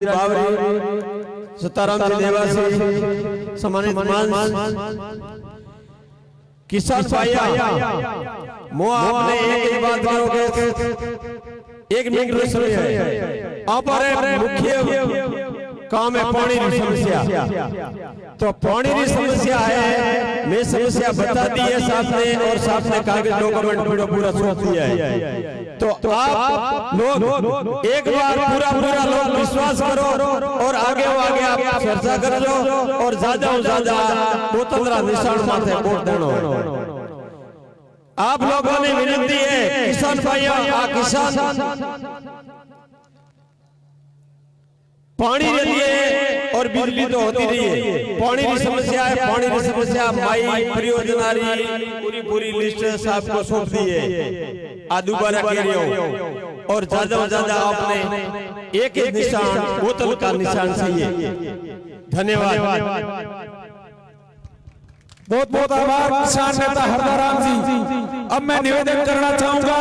बावरी सीताराम जी देवासी सम्मानित किसान भाइया मो आपने एक बात करोगे एक मिनट में समय है आप मुख्य काम है पानी की समस्या तो पानी की समस्या है मैं समस्या बता दी है साहब ने और साहब ने कागज डॉक्यूमेंट पूरा सौंप दिया है तो आप लोग एक बार पूरा लोग विश्वास करो और आगे आप चर्चा कर लो और ज्यादा स्वतंत्र निशान माथे वोट देना आप लोगों ने विनती है किसान भाइयों किसान पानी रही है और बिजली तो होती नहीं है पानी की समस्या है पानी की समस्या माई परियोजना पूरी लिस्ट साहब को सौंप दी है आज दोबारा कह रही हूँ और ज्यादा आपने एक निशान बोतल का निशान चाहिए धन्यवाद बहुत आभार किसान नेता हरदाराम जी। अब मैं निवेदन करना चाहूंगा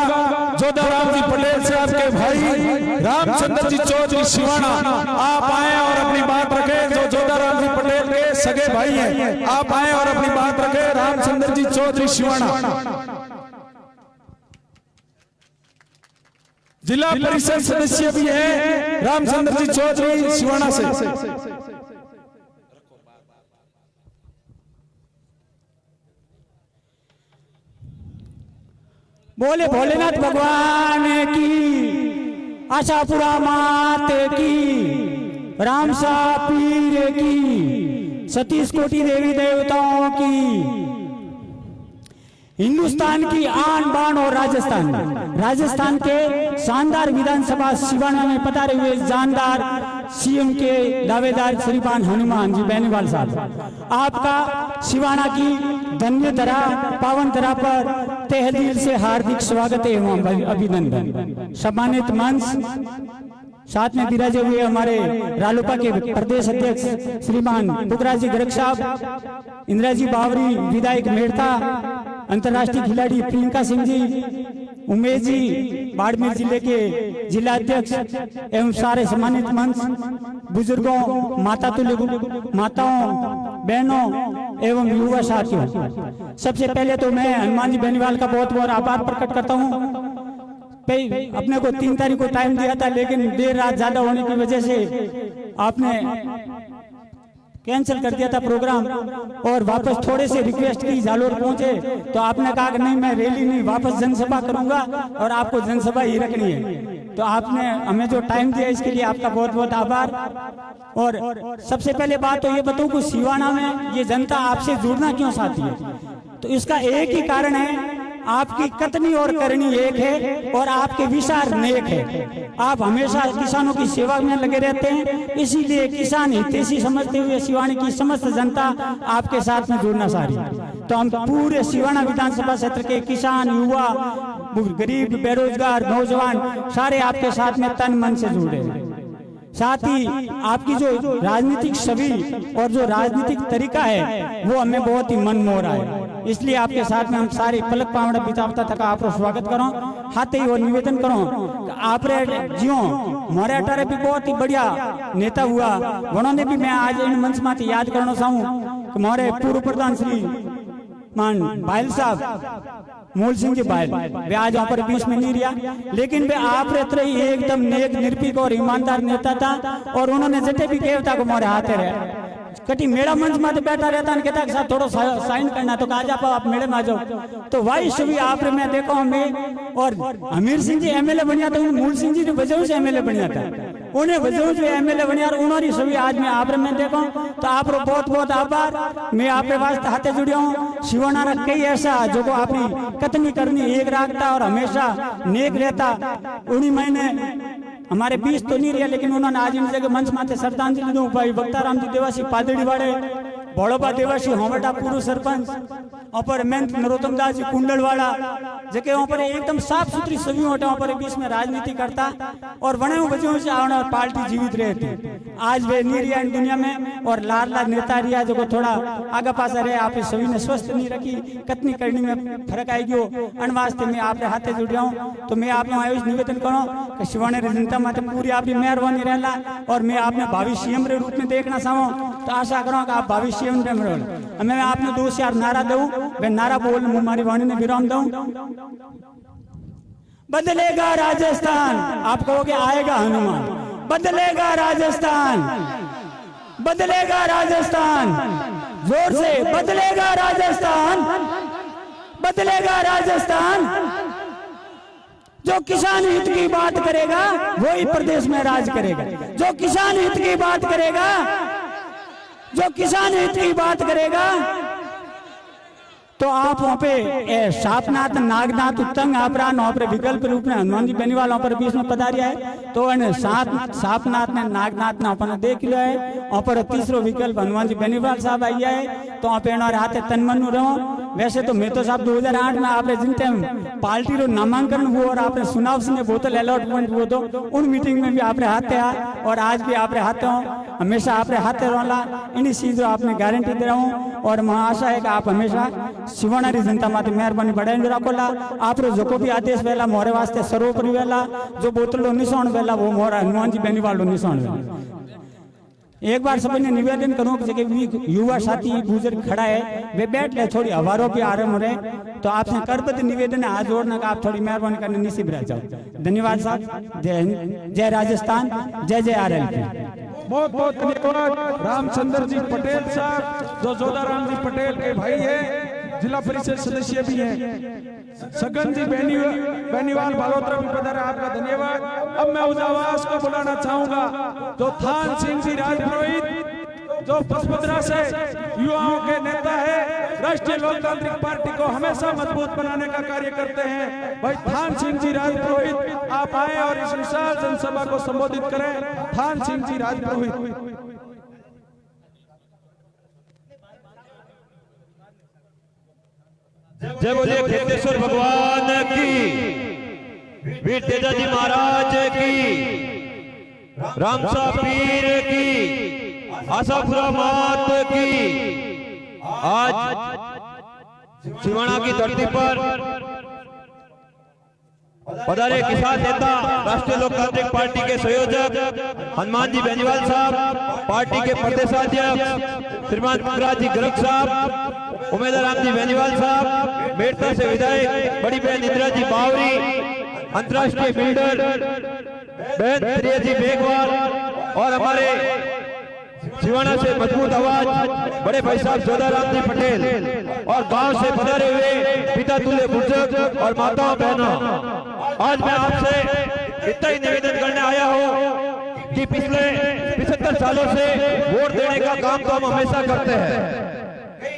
जोधाराम जी पटेल से आपके भाई रामचंद्र जी चौधरी सिवाना आप आए और अपनी बात रखें। जो जोधाराम जी पटेल के सगे भाई हैं आप आए और अपनी बात रखें। रामचंद्र जी चौधरी सिवाना जिला परिषद सदस्य भी है रामचंद्र जी चौधरी सिवाना से। बोले भोलेनाथ भगवान की, आशापुरा मात की, रामसा पीर की, सतीश कोटि देवी देवताओं की, हिंदुस्तान की आन बान और राजस्थान के शानदार विधानसभा सिवाना में पधारे हुए जानदार सीएम के दावेदार श्रीमान हनुमान जी बेनीवाल साहब, आपका सिवाना की धन्य धरा पावन धरा पर तहे दिल से हार्दिक स्वागत एवं अभिनंदन। सम्मानित मंच साथ में विराजे हुए हमारे रालोपा के प्रदेश अध्यक्ष श्रीमान पुखराज जी गर्ग साहब, इंदिरा जी बावरी विधायक मेड़ता, अंतर्राष्ट्रीय खिलाड़ी प्रियंका सिंह जी, उमेश जी बाड़मेर जिले के जिला अध्यक्ष एवं सारे सम्मानित मंच बुजुर्गों माताओं बहनों एवं युवा साथियों, सबसे पहले तो मैं हनुमान जी बेनीवाल का बहुत आभार प्रकट करता हूँ। अपने को 3 तारीख को टाइम दिया था लेकिन देर रात ज्यादा होने की वजह से आपने कैंसिल कर दिया था प्रोग्राम और वापस थोड़े से रिक्वेस्ट की जालोर पहुंचे तो आपने कहा कि नहीं मैं रैली नहीं वापस जनसभा करूंगा और आपको जनसभा ही रखनी है, तो आपने हमें जो टाइम दिया इसके लिए आपका बहुत आभार। और सबसे पहले बात तो ये बताऊं कि सिवाना में ये जनता आपसे जुड़ना क्यों चाहती है, तो इसका एक ही कारण है आपकी कथनी और करनी एक है और आपके विचार नेक है। आप हमेशा किसानों की सेवा में लगे रहते हैं, इसीलिए किसान हितैषी समझते हुए सिवानी की समस्त जनता आपके साथ में जुड़ना चाह रही है। तो हम पूरे सिवाना विधानसभा क्षेत्र के किसान, युवा, गरीब, बेरोजगार, नौजवान सारे आपके साथ में तन मन से जुड़ रहे हैं। साथ ही आपकी जो राजनीतिक छवि और जो राजनीतिक तरीका है वो हमें बहुत ही मन मोह रहा है, इसलिए आपके साथ में हम सारे पलक पावड़ा बितावता तक आप स्वागत करो हाथ ही और निवेदन करो आप जियो मोरे अटारे भी बहुत ही बढ़िया नेता हुआ उन्होंने भी मैं आज इन मंच में याद करना चाहूँ कि मोरे पूर्व प्रधान श्री मान भाईल साहब मूल सिंह जी भाईल वे आज वहाँ पर बीच में नहीं रिया, लेकिन वे आप रहते ही एकदम नेक निर्भीक और ईमानदार नेता था और उन्होंने जटे भी कहता को मोरे हाथे रहे कटी मेरा मंच में बैठा रहता है कहता साहब थोड़ा साइन करना तो कहा जाओ आप मेरे में आ जाओ, तो वही सुबह आप मैं देखो हमें और हमीर सिंह जी एमएलए बनिया था मूल सिंह जी ने वजह से एमएलए बनिया था उन्हें वजह से एमएलए बनिया और उन्होंने सुबह आज मैं आप में देखो तो आप बहुत आभार। मैं आपके वास्ते हाथे जुड़िया हूँ। सिवाना कई ऐसा जो को अपनी कथनी करनी एक रखता और हमेशा नेक रहता उन्हीं महीने हमारे बीच तो नहीं रहा लेकिन उन्होंने आज इन जगह मंच माथे श्रद्धांजलि दूं भाई भक्ताराम जी देवासी पादड़ी वाले बड़ोबा देवासी होमटा पूर्व सरपंच वहाँ पर महंत नरोत्तम दास जी कुंडलवाड़ा जगह वहाँ पर एकदम साफ सुथरी सभी होटे वहाँ पर बीच में राजनीति करता और वने वजहों से आने और पार्टी जीवित रहती। आज वे नीरिया दुनिया में और लाल लाल नेता रिया जो थोड़ा आगे पासा रहे आप सभी ने स्वस्थ नहीं रखी कतनी करनी में फर्क आएगी अन वास्ते मैं आपके हाथे जुड़ जाऊँ। तो मैं आप आयुष निवेदन करूँ कि शिवाने जनता माते पूरी आपकी मेहरबानी रहला और मैं आपने भावी सीएम के रूप में देखना चाहूँ। तो आशा करूँ कि आप भावी सीएम मैं आपने 2 4 नारा दूँ मैं नारा बोल हमारी वाणी ने विराम दूं। बदलेगा राजस्थान आप कहोगे आएगा हनुमान। बदलेगा राजस्थान बदलेगा राजस्थान जोर से बदलेगा राजस्थान बदलेगा राजस्थान। जो किसान हित की बात करेगा वही प्रदेश में राज करेगा। जो किसान हित की बात करेगा जो किसान हित की बात करेगा तो आप वहाँ पे सापनाथ नागनाथ उत्तंग आपरान वहाँ पर विकल्प रूप में हनुमान जी बेनीवाल वहाँ पर बीच में पधारिया है। तो सापनाथ ने नागनाथ ने अपन देख लिया है वहाँ पर तीसरो विकल्प हनुमान जी बेनीवाल साहब आई है। तो वहाँ पे हाथे तनमन रहो। वैसे तो मैं तो साहब 2008 में आपने जिन टाइम पार्टी रो नामांकन हुआ और आपने सुनाव से बोतल अलॉटमेंट हुआ तो उन मीटिंग में भी आपने हाथे आ और आज भी आपने हाथे हो हमेशा आपने हाथे रोला इन्हीं चीज़ों आपने गारंटी दे रहा हूँ। और मैं आशा है कि आप हमेशा शिवाना री जनता माते मेहरबानी बढ़ाएंगे राखोला। आप रो जो भी आदेश वेला मोरे वास्ते सर्वोपरि वेला जो बोतल निशान वेला वो मोरा हनुमान जी बेनीवाल निशान वेला। एक बार सभी ने निवेदन करूं कि युवा साथी बुजुर्ग खड़ा है वे बैठ ले थोड़ी हवारों पे आराम रहे। तो आपसे करबद्ध निवेदन है हाथ जोड़ना का आप थोड़ी मेहरबानी करने निसीब रह जाओ। धन्यवाद साहब। जय हिंद जय राजस्थान जय जय RLP। बहुत बहुत धन्यवाद रामचंद्र जी पटेल साहब जो जोधाराम जी पटेल के भाई है जिला परिषद सदस्य भी हैं। सगन जी बेनीवाल बालोतरा भी पधारा आपका धन्यवाद। अब मैं उस आवाज को बुलाना चाहूंगा जो थान सिंह जी राजपुरोहित जो पचपदरा से युवाओं के नेता है राष्ट्रीय लोकतांत्रिक पार्टी को हमेशा मजबूत बनाने का कार्य करते हैं। भाई थान सिंह जी राजपुरोहित आप आए और इस विशाल जनसभा को संबोधित करें। थान सिंह जी राजपुरोहित। जय बोलिए खेतेश्वर भगवान की, वीर तेजाजी महाराज की, रामसा पीर की, आशापुरा मात की। आज सिवाना की धरती पर पधारे किसान नेता राष्ट्रीय लोकतांत्रिक पार्टी के संयोजक हनुमान जी बेनीवाल साहब, पार्टी के प्रदेशाध्यक्ष श्रीमान पंकराज जी गर्ग साहब, उमेदवार राम जी बेनीवाल साहब, मेड़ता से विधायक बड़ी बहन इंदिरा जी बावरी, अंतर्राष्ट्रीय बिल्डर बहन प्रिया जी बेगवाल और हमारे सिवाना से मजबूत आवाज बड़े भाई साहब जोधाराम जी पटेल और गांव से पधारे हुए पिता तुल्य बुजुर्ग और माताओं बहनों, आज मैं आपसे इतना ही निवेदन करने आया हूं कि पिछले 75 सालों से वोट देने का काम तो हम हमेशा करते हैं।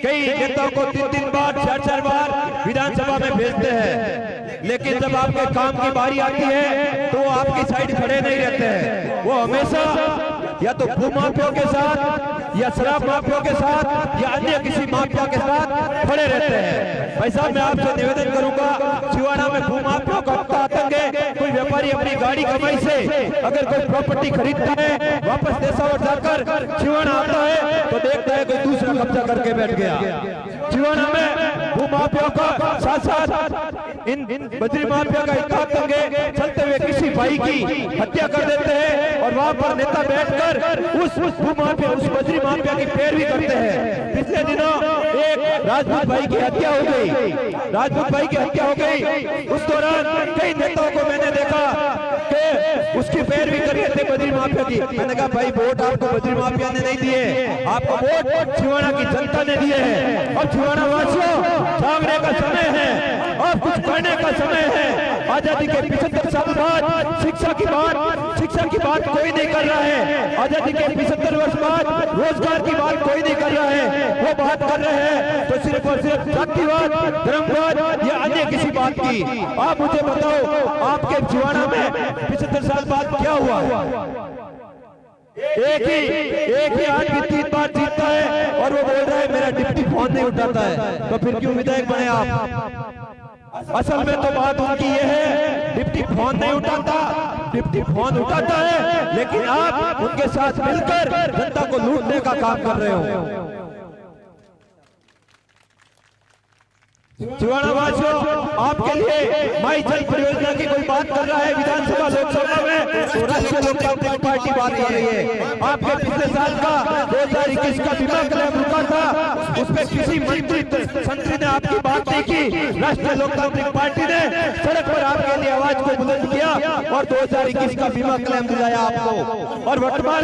कई नेताओं को 3-3 बार 4-4 बार विधानसभा में भेजते हैं, लेकिन जब आपके काम की बारी आती है तो वो आपकी साइड खड़े नहीं रहते हैं। वो हमेशा या तो भूमाफियों के साथ या शराब माफियों के साथ या अन्य किसी माफिया के साथ खड़े रहते हैं। भाई साहब मैं आपसे निवेदन करूंगा, सिवाना में भूमाफियों का आतंक है। कोई व्यापारी अपनी गाड़ी कमाई से अगर कोई प्रॉपर्टी खरीदता है, वापस देशावर जाकर सिवाना आता है तो देखता है कोई दूसरा कब्जा करके बैठ गया। सिवाना में भूमाफियों का साथ साथ इन बजरी माफिया का एक आतंक है। चलते हुए किसी भाई की हत्या कर देते हैं और वहां पर नेता बैठकर उस भूमाफिया उस बजरी माफिया की पैरवी करते हैं। पिछले दिनों एक राजपूत भाई की हत्या हो गई, राजपूत भाई की हत्या हो गई। उस दौरान कई नेताओं को मैंने देखा कि उसकी पैरवी कर रहे थे बजरी माफिया की। मैंने कहा भाई वोट आपको बजरी माफिया ने नहीं दिए, आपको वोट सिवाना की जनता ने दिए हैं। अब सिवाना वासियों जागने का समय है और कुछ करने का समय है। आजादी के 75 साल बाद शिक्षा की बात कोई नहीं कर रहा है। आजादी के 75 वर्ष बाद रोजगार की बात कोई नहीं कर रहा है। वो बात कर रहे हैं तो सिर्फ और सिर्फ जातिवाद, धर्मवाद या अन्य किसी बात की। आप मुझे बताओ आपके सिवाना में 75 साल बाद क्या हुआ? एक ही आदमी 3 बार जीतता है और वो बोल रहा है मेरा डिप्टी फोन नहीं उठाता है, तो फिर क्यों विधायक बने आप? असल में तो बात उनकी ये है, डिप्टी फोन नहीं उठाता, डिप्टी फोन उठाता है, लेकिन आप उनके साथ मिलकर जनता को लूटने का काम कर रहे हो। छिवाड़ा वासियों, आपके लिए माई जल परियोजना की कोई बात कर रहा है विधानसभा लोकसभा में, तो राष्ट्रीय लोकतांत्रिक पार्टी बात कर रही है। आपके पिछले साल का 2021 का बीमा क्लेम रुका था, उसमें किसी मंत्री ने आपकी बात नहीं की। राष्ट्रीय लोकतांत्रिक पार्टी ने सड़क पर आपके लिए आवाज को बुलंद किया और 2021 का बीमा क्लेम दिलाया आपको। और वर्तमान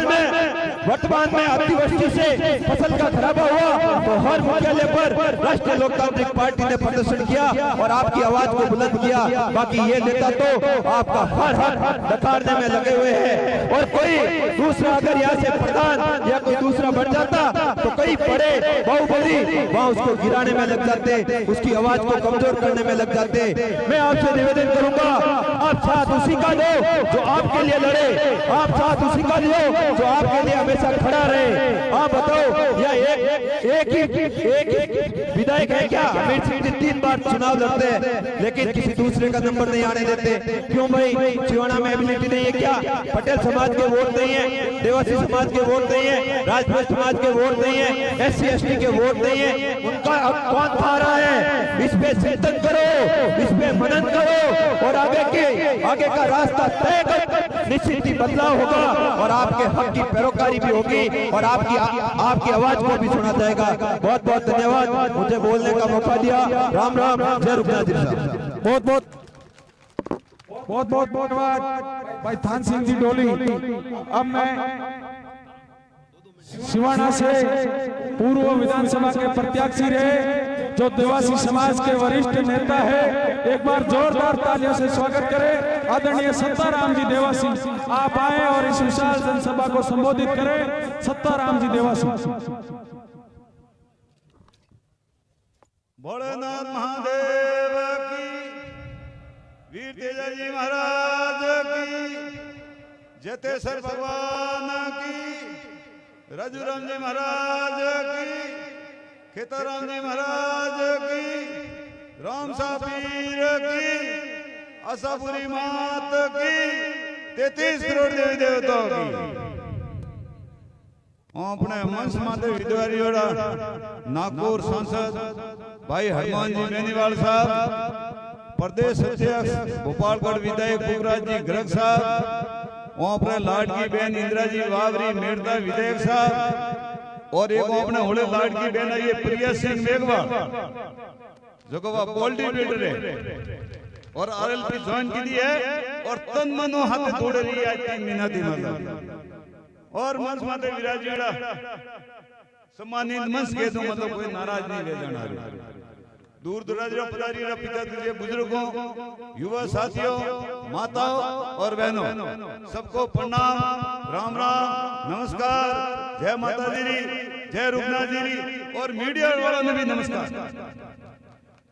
में अतिवृष्टि से फसल का खराबा हुआ तो हर मुख्यालय पर राष्ट्रीय लोकतांत्रिक पार्टी ने प्रदर्शन किया और आपकी आवाज को बुलंद किया। बाकी ये नेता तो आपका हर हक नकारने में लगे हुए हैं, और कोई दूसरा अगर यहाँ से प्रधान या कोई दूसरा बन जाता तो कई बड़े बाहुबली वहाँ उसको गिराने में लग जाते, उसकी आवाज को कमजोर करने में लग जाते। मैं आपसे निवेदन करूंगा, आप साथ उसी का दो जो आपके लिए लड़े, आप साथ उसी का दो जो आपके लिए हमेशा खड़ा रहे। आप बताओ, या एक विधायक है क्या? अमित सिंह 3 बार चुनाव लड़ते हैं लेकिन किसी दूसरे का नंबर नहीं आने देते, क्यों भाई? छिवाड़ा में एबिलिटी नहीं है क्या? पटेल समाज के वोट नहीं है, देवासी समाज के वोट नहीं है, राजपूत समाज के वोट नहीं है, SC ST के वोट नहीं है, उनका अब कौन खा रहा है? इस पे चिंतन करो, इस पे मनन करो और आगे का रास्ता तय कर, निश्चित ही बदलाव होगा और आपके हक की पैरोकारी भी होगी और आपकी आवाज को भी सुना जाएगा। बहुत बहुत धन्यवाद मुझे बोलने का मौका दिया। राम राम, जय रुकनाथ साहब। बहुत धन्यवाद भाई थान सिंह जी डोली। अब मैं सिवाना से पूर्व विधानसभा के प्रत्याशी रहे जो देवासी समाज के वरिष्ठ नेता है, एक बार जोरदार तालियों से स्वागत करें आदरणीय सत्ताराम जी देवासी। आप आए और इस विशाल जनसभा को संबोधित करें। सत्ताराम जी देवासी। भोलेनाथ महादेव की, वीर तेजाजी महाराज की, जतेश्वर भगवान की, रजुराम जी महाराज की, खेताराम जी महाराज की, राम सापीर की, आशापुरी मात की, 33 करोड़ देवी देवताओं की। अपने मंच माते विद्वारी नागपुर सांसद भाई हनुमान जी बेनीवाल साहब, प्रदेश अध्यक्ष भोपालगढ़ विधायक पुखराज जी गर्ग साहब, अपने लाडकी बहन इंदिरा जी वावरी मेड़ता विधायक साहब, और एक अपने होले लाडकी बहन है ये प्रिया सिंह मेघवाल जो को बॉडी बिल्डर है और RLP ज्वाइन की दी है और तन मनो हाथ जोड़ रही है 3 महीना दी मतलब। और मंच माते विराजीड़ा सम्मानित मंच के तो मतलब कोई नाराज नहीं रह जाना। दूर दराज पधारी पिता तुझे बुजुर्गों, युवा साथियों, माताओं और बहनों सबको प्रणाम, राम राम, नमस्कार, जय माता दी, जय रुकनाथ जी और मीडिया वालों ने भी नमस्कार।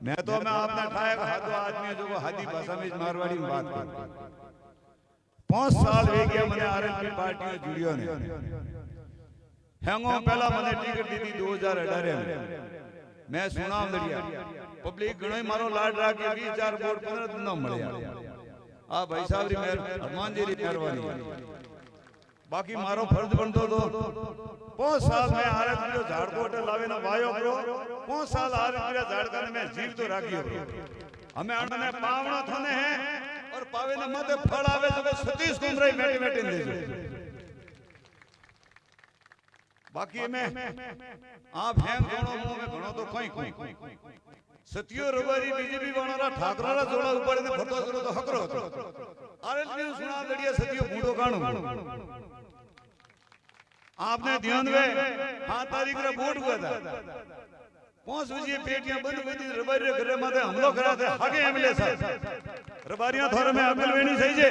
मैं आपने ठाया हाथों आदमी जो हादी भाषा में मारवाड़ी में बात कर 5 साल हो गया मैंने RLP पार्टी में जुड़ियो ने हैंगो पहला मैंने टिकट दी थी 2018 में। मैं सुना लड़िया पब्लिक घणो मारो लाड राख के 20 वोट 15 दिन न મળ્યા। आ भाई साहब री हनुमान जी री मेहरबानी। बाकी मारो फर्ज बनतो तो 5 साल में RLP झाड़कोट लावे ना वायो करो 5 साल RLP झाड़काने में जीव तो राखियो। हमें अणने पावणो थने हैं और पावे ने मते फल आवे तो सतीश कुमरे बैठे बैठे देजो। बाकी में आप हैं घणो मुंह में घणो तो कोई सतियो रबारी बीजेपी वाला ठाकरा जोड़ा ऊपर ने फरतो करो तो हकरो RLP सुना लड़िया सतियो बूढ़ो काणो। आपने ध्यान में 5 तारीख रे वोट हुआ था 5 बजे पेटियां बंद हुई थी रबारी घरे माथे हमलो करा थे आगे MLA साहब रबारियां थोर में अकल वेणी सही जे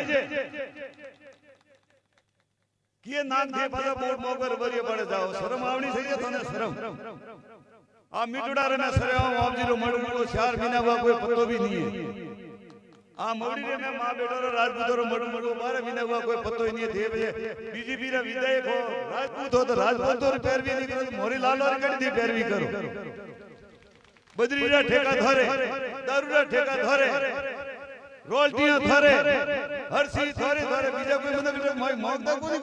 किए नाक दे पादा वोट मोकर रबारिया पड़े जाओ शर्म आवनी सही जे तने शर्म आ मिटुड़ा रे में सरयो आप जीरो मडू को 4 महीना हुआ कोई पतो भी नहीं है। आ मोड़ी रे मैं मां बेटो रो राजपूत रो मोड़ मोड़ बारे बिना हुआ कोई पतो ही नहीं थे बजे बीजेपी रा विधायक हो राजपूत हो तो राजपूत रो पैरवी नहीं करो मोरी लाल और कड़ी दी पैरवी करो बजरी रा ठेका धरे दारू रा ठेका धरे रोल्टियां धरे हर चीज धरे धरे बीजा कोई मतलब मौकदा कोई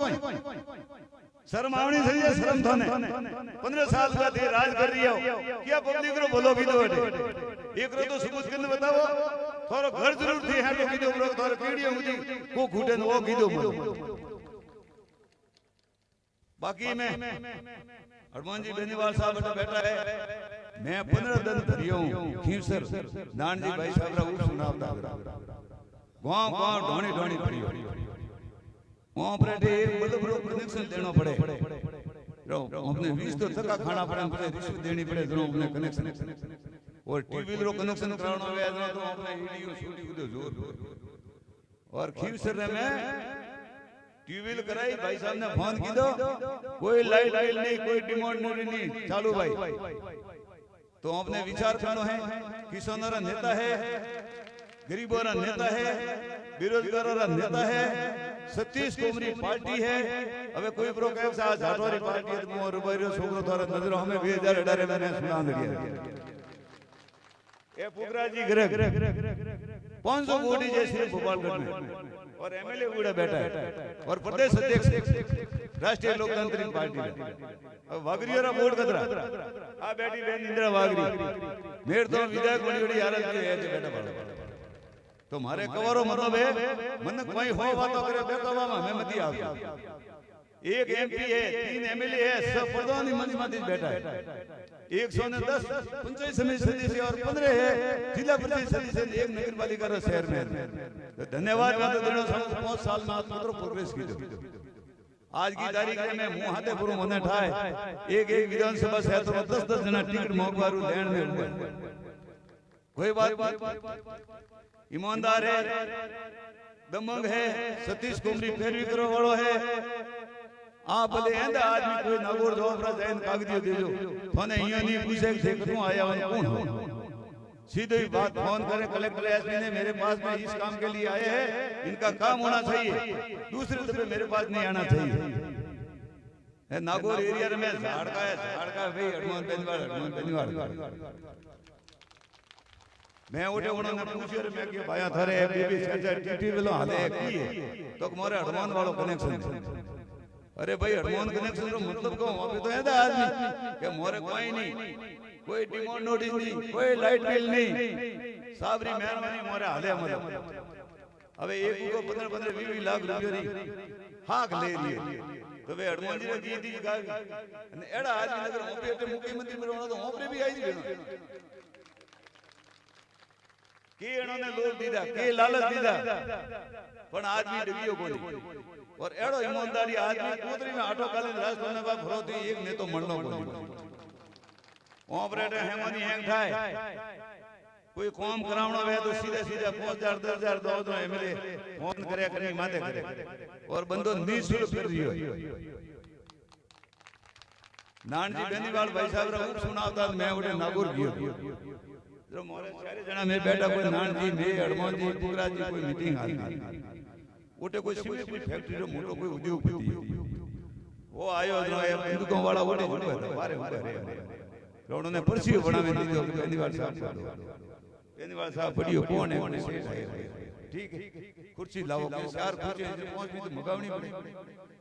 शर्म आवनी चाहिए शर्म थाने 15 साल का थे राज कर रही हो क्या पब्लिक रो बोलो की दो एक रो तो सबूत के बताओ थोरो घर जरूर थी है तो कीधो ब्रो थोरो पीढ़ी हुई को घुटे वो कीधो बाकी में हनुमान जी बेनीवाल साहब बैठा है मैं 15 दिन रियो खींसर नान जी भाई साहब रा उप सुनावता गांव गांव ढोणी ढोणी पड़ियो वहां पर एक मतलब रो कनेक्शन देना पड़े रो अपने 20 तो टका खाना पड़े पड़े रिश्वत देनी पड़े दोनों अपने कनेक्शन और टीवी रो कनेक्शन कराना है तो अपने वीडियो शूटिंग दो जोर और खींसर में टीवी कराई भाई साहब ने फोन की दो कोई लाइट बिल नहीं कोई डिमांड नहीं चालू भाई तो अपने विचार करना है किसानों रा नेता है गरीबों रा नेता है बेरोजगारों रा नेता है सतीश कुमारी पार्टी है अबे कोई प्रो कहे सा झाटवारी पार्टी है मोर रुपयो छोकरो थारा नजर हमें 2018 में सुना दिया ए पुगरा जी ग्रह 500 वोट जे सिर्फ भोपालगढ़ में और एमएलए उड़ा बैठा है और प्रदेश अध्यक्ष राष्ट्रीय लोकतांत्रिक पार्टी अब वागरिया रा वोट कतरा आ बैठी बहन इंदिरा वागरी मेर तो विधायक बड़ी बड़ी हालत में है जे बैठा वाला तो मारे कवरो मतलब है मन कोई हो बात करे बेकवा में मैं मती आ एक एमपी है 3 एमएलए है सब प्रधानी मंत्री माती बैठा है 110 पंचायत समिति सदस्य और 15 है जिला परिषद सदस्य एक नगर पालिका रा शहर में तो धन्यवाद मैं तो देनो 5 साल में मात्र प्रोग्रेस की आज की तारीख में मुंह हाथे पुरो मने ठाए एक विधानसभा क्षेत्र में 10-10 जना टिकट मोगवारू लेन में हुआ कोई बात ईमानदार है दमंग है सतीश कुमारी पैरवी करो वालो है आ भले एंदा आदमी कोई नागौर जोफरा जैन कागदियो देजो थाने इयो नहीं पूछे थे कौन आया और कौन हो सीधे ही बात फोन करे कलेक्टर एसपी ने मेरे पास में इस काम के लिए आए हैं इनका काम होना चाहिए दूसरे दफे मेरे पास नहीं आना चाहिए नागौर एरिया में झाड़ का भाई हनुमान बेनीवाल मैं उठे उन्होंने पूछियो रे मैं के भाया थारे बीबी चाचा टीटी वेलो हाले की है तो मोरे हनुमान वालो कनेक्शन अरे भाई हनुमान कनेक्शन रो मतलब को अबे तो ऐसा आदमी के मोरे कोई नहीं कोई डिमांड नोटिस नहीं कोई लाइट बिल नहीं साबरी मेहरबानी मोरे हाले मतलब अबे एक को 15-15 20 लाख रुपया री हाक ले रही तो वे हनुमान जी दी दी गाल एड़ा आदमी नगर ओपे मुख्यमंत्री में रोना तो ओपरे भी आई थी के इन्होंने लोभ दीदा के लालच दीदा पण आदमी डबियो कोनी और एड़ो ईमानदारी आदमी कोतरी में आटो काले राज करने बा भरोती एक ने तो मणनो कोनी ऑपरेटर हेमनी हैंग थाय कोई काम करावणो वे तो सीधे सीधे 5000 10000 दो एमएलए फोन करे कनी माथे करे और बंदो निशुल्क कर दियो नानजी बेनीवाल भाई साहब रा उप सुनावता मैं उठे नागौर गयो जो मोरे सारे जना में बैठा कोई नान जी में हनुमान जी पुगरा जी कोई मीटिंग आती उठे कोई सीमेंट की फैक्ट्री रो मोटो कोई उद्योगपति वो आयो जो है बंदूकों वाला ओडे बारे तो उन्होंने पर्ची बनावे दी तो बेनीवाल साहब बढ़ियो कौन है ठीक है कुर्सी लाओ चार कुर्सी 5 मिनट मगावनी पड़ी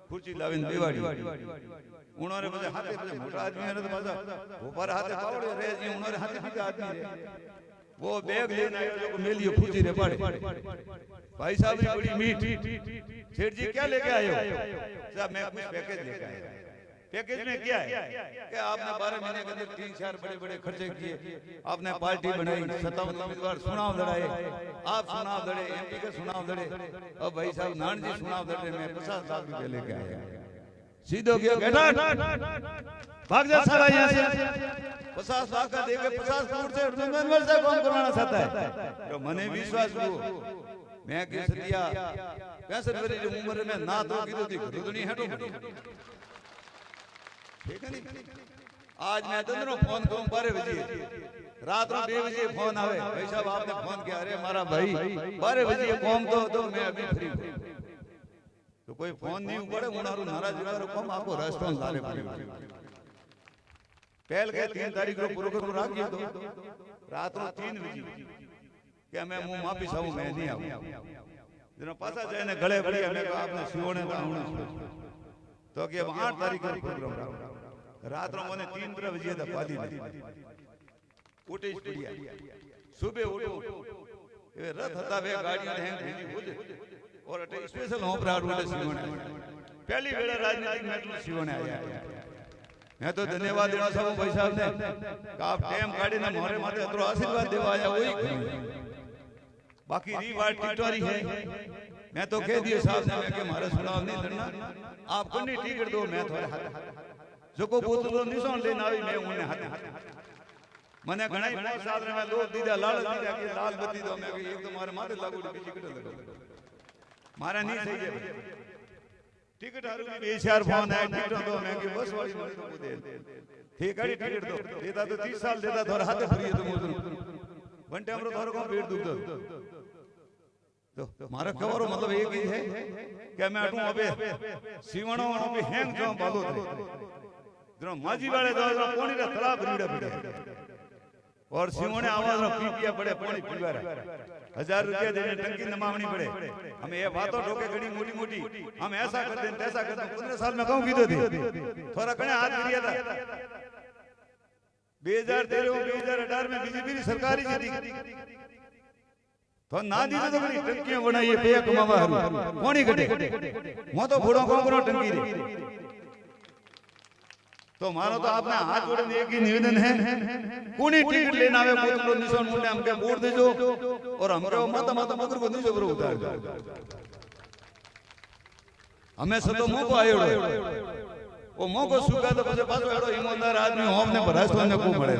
कुर्सी लावेन बेवाड़ी उन्होंने मुझे हाथे पे मोटा आदमी है तो बाजा ऊपर हाथे पावड़े रे जी उन्होंने हाथे पे आदमी रे वो बैग लेने आयो जो मेलियो फूजी रे पड़े भाई साहब ने बड़ी मीठ सेठ जी क्या लेके आए हो साहब मैं कुछ पैकेज लेके आया पैकेज में क्या है कि आपने 12 महीने के अंदर 3-4 बड़े-बड़े खर्चे किए आपने पार्टी बनाई 57 उम्मीदवार चुनाव लड़ाए आप चुनाव लड़े एमपी के चुनाव लड़े अब भाई साहब नान जी चुनाव लड़े मैं 50 लाख रुपए लेके आया सीधो गया बेटा भाग जा साला यहां से 50 लाख का देके 50 करोड़ से उम्मीदवार से काम करवाना चाहता है तो मने विश्वास हुआ मैं के सतिया 65 वर्ष की उम्र में ना तो की तो दुनिया हटो ठीक है नहीं आज मैं दोनों फोन करूं 12 बजे रात में 2 बजे फोन आवे, भाई साहब आपने फोन किया, अरे मारा भाई 12 बजे कॉम तो मैं अभी फ्री हूं। तो कोई फोन नहीं उपाड़े, उनारू नाराज वारो कॉम आपको रेस्टोरेंट लारे पड़ी। पहल के 3 तारीख को पूरो करो राख दियो, तो रात में 3 बजे કે मैं मुंह माफी चाहूं, मैं नहीं आऊं। जरा पासा जाए ने गले पड़ी, हमने कहा आपने सिवणे तो आउण तो कि 8 तारीख को प्रोग्राम रात रो मने 3 बजे दा पाली उठे पड़िया। सुबह उठो ए रथ था वे गाड़ियां हैं भेजी बुझ और अटे स्पेशल होम प्राड उठे सिवणे पहली वेला राजनीतिक में सिवणे आया। मैं तो धन्यवाद देना चाहूं भाई साहब ने कि आप टाइम काढ़ी ने मोरे माथे अतरो आशीर्वाद देवा आया वही। बाकी रीवार्ड टिटवारी है, मैं तो कह दिए साहब ने मैं के मारे चुनाव नहीं लड़ना, आप कन्नी टिकट दो, मैं थोड़े हाथ जो को बोतलो निशान लेना आई मैं उन्हें हाथ मने घणाई साथ में लोग दीदा लाल दीदा के लाल बत्ती दो, मैं एक तो मारे माथे लागू बीजी कट लगा मारा नहीं सही है टिकट हारू भी 2000 फोन है टिकट दो, मैं की बस वाली तो दे ठीक है टिकट दो देता तो 30 साल देता थोड़ा हाथ फ्री है तो मुझे वन टाइम रो थोड़ा को पेट दुख तो मारा खबरो मतलब एक ही है कि मैं अटू अबे सीवणो अबे हैंग जो बालो थे जरो माजी वाले दो पानी रा तालाब रीड़ा पड़े और सीवणे आवाज रो पीपिया पड़े पानी पीवारा 1000 रुपया देने टंकी नमावनी पड़े। हमें ये बातों ठोके घड़ी मोटी मोटी हम ऐसा कर दें तैसा कर दें 15 साल में कहूं कीधो थी थोड़ा कने हाथ गिरिया था 2013 2018 में बीजेपी की सरकार ही जीती तो ना दी तो बड़ी टंकियां बनाई पे कमावा कोनी कटे मो तो बूढ़ो को करो टंकी रे। तो मानो तो आपने हाथ जोड़े एक ही निवेदन है कोनी टिकट लेना आवे बोतलो निशान मुंडे हमके वोट देजो और हमरो माता माता मगर को नीचे बरो उतार दो। हमें से तो मौको आयो वो मौको सुगा तो પછી પાછો એડો ઈમાનદાર આદમી હોમને ભરાસવાને કો મળે।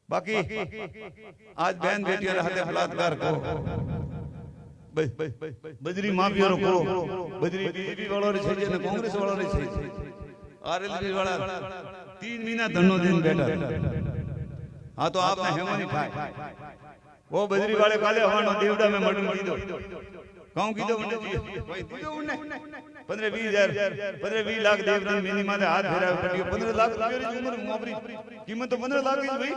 बाकी आज बहन बेटियों हाथे बलात्कार को बजरी माफिया को बजरी बीजेपी वालों रे छे ने कांग्रेस वालों रे छे आरएलबी वाला 3 महीना धन्नो दिन बैठा। हां तो आपने हेमनी खाए वो बजरी वाले काले हवानो देवड़ा में मटन कीधो कहूं कीधो उन्ने भाई दीदो उन्ने 15-20 लाख देवरान मेनी माथे हाथ फेरा पड़ियो 15 लाख रुपया री उम्र मोबरी कीमत तो 15 लाख की भाई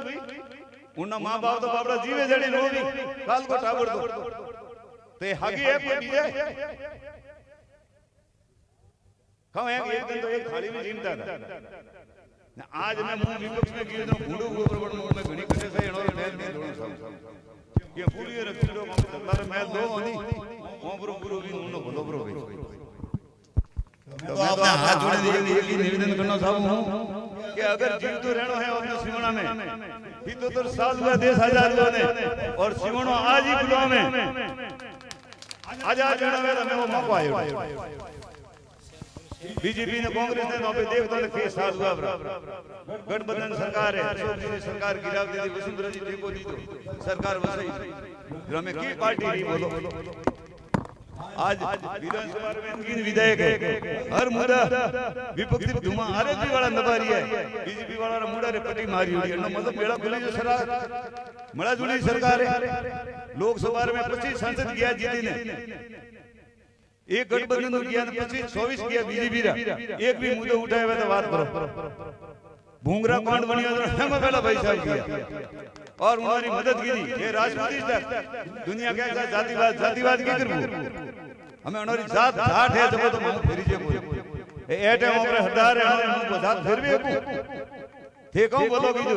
उन्ना मां बाप तो बापड़ा जीवे जड़ी रोवी काल को टाबर दो ते हगी एक को दिए कहूं एक दिन तो एक थाली में जीमता था आज मैं मुंह विपक्ष में गिर दो भूडो ऊपर मुंह में घणी कटे से एनो मेल में दोनो सब ये पूरी रखिलो दल्लार मेल दो ओनी ओबरो गुरु भी उनो भलो बरो भाई। तो मैं तो हाथ जोड़े एक ही निवेदन करना चाहूं हूं कि अगर जीवतो रहनो है अपने सिवणा में 77 साल हुआ देश आजाद हुआ ने और सिवणो आज ही बुलाव में आजाद रहना में हमें वो मौका आयो। बीजेपी ने कांग्रेस ने वहां पे देखता ने के साल हुआ गठबंधन सरकार है सरकार गिराव दे दी वसुंधरा जी टेको दी दो सरकार वसई हमें की पार्टी नहीं बोलो। आज विधानसभा में 3 विधायक है हर मुद्दा विपक्षी धुमा आरएलपी वाला नबारी है बीजेपी वाला मुद्दा रे पट्टी मारी हुई है मतलब मेरा खुली जो सरकार मड़ा जुड़ी सरकार है लोकसभा में 25 सांसद किया जीती ने एक गठबंधन किया 25-24 किया बीजेपी रा एक भी मुद्दा उठाया हुआ तो बात करो भूंगरा कांड बनिया तो हम पहला भाई साहब किया और उन्होंने मदद की थी ये राजनीति दुनिया के जातिवाद की करबो हमें उन्होंने जात जाट है जब तो मुंह फेरी जे बोल ए टाइम ऊपर हदार है हमारे मुंह को जात फिर भी थे कहूं बोलो की जो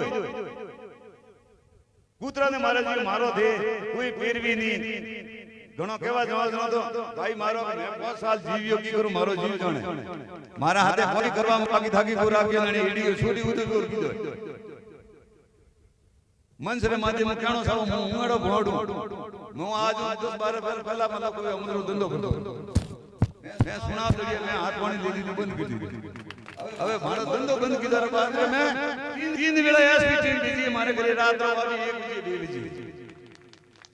कूतरा ने मारा जी मारो थे कोई पीर भी नहीं घणो केवा जवाब तो भाई मारो मैं 5 साल जीवियो की करू मारो जीव जाने मारा हाथे कोई करवा बाकी थाकी को राखी ने एडी छोटी उदी को कीधो मन से माध्यम कहणो साव मुंगड़ो भोडू मैं आज 10-12 साल पहला मतलब कोई अमरो धंधो करतो मैं सुना दड़िया मैं हाथ पानी ले ली बंद कर दी अबे मारो धंधो बंद कीधो रे बाद में मैं 3 वेला एसपी टीम दीजिए मारे घरे रात रो वाली 1 बजे 2 बजे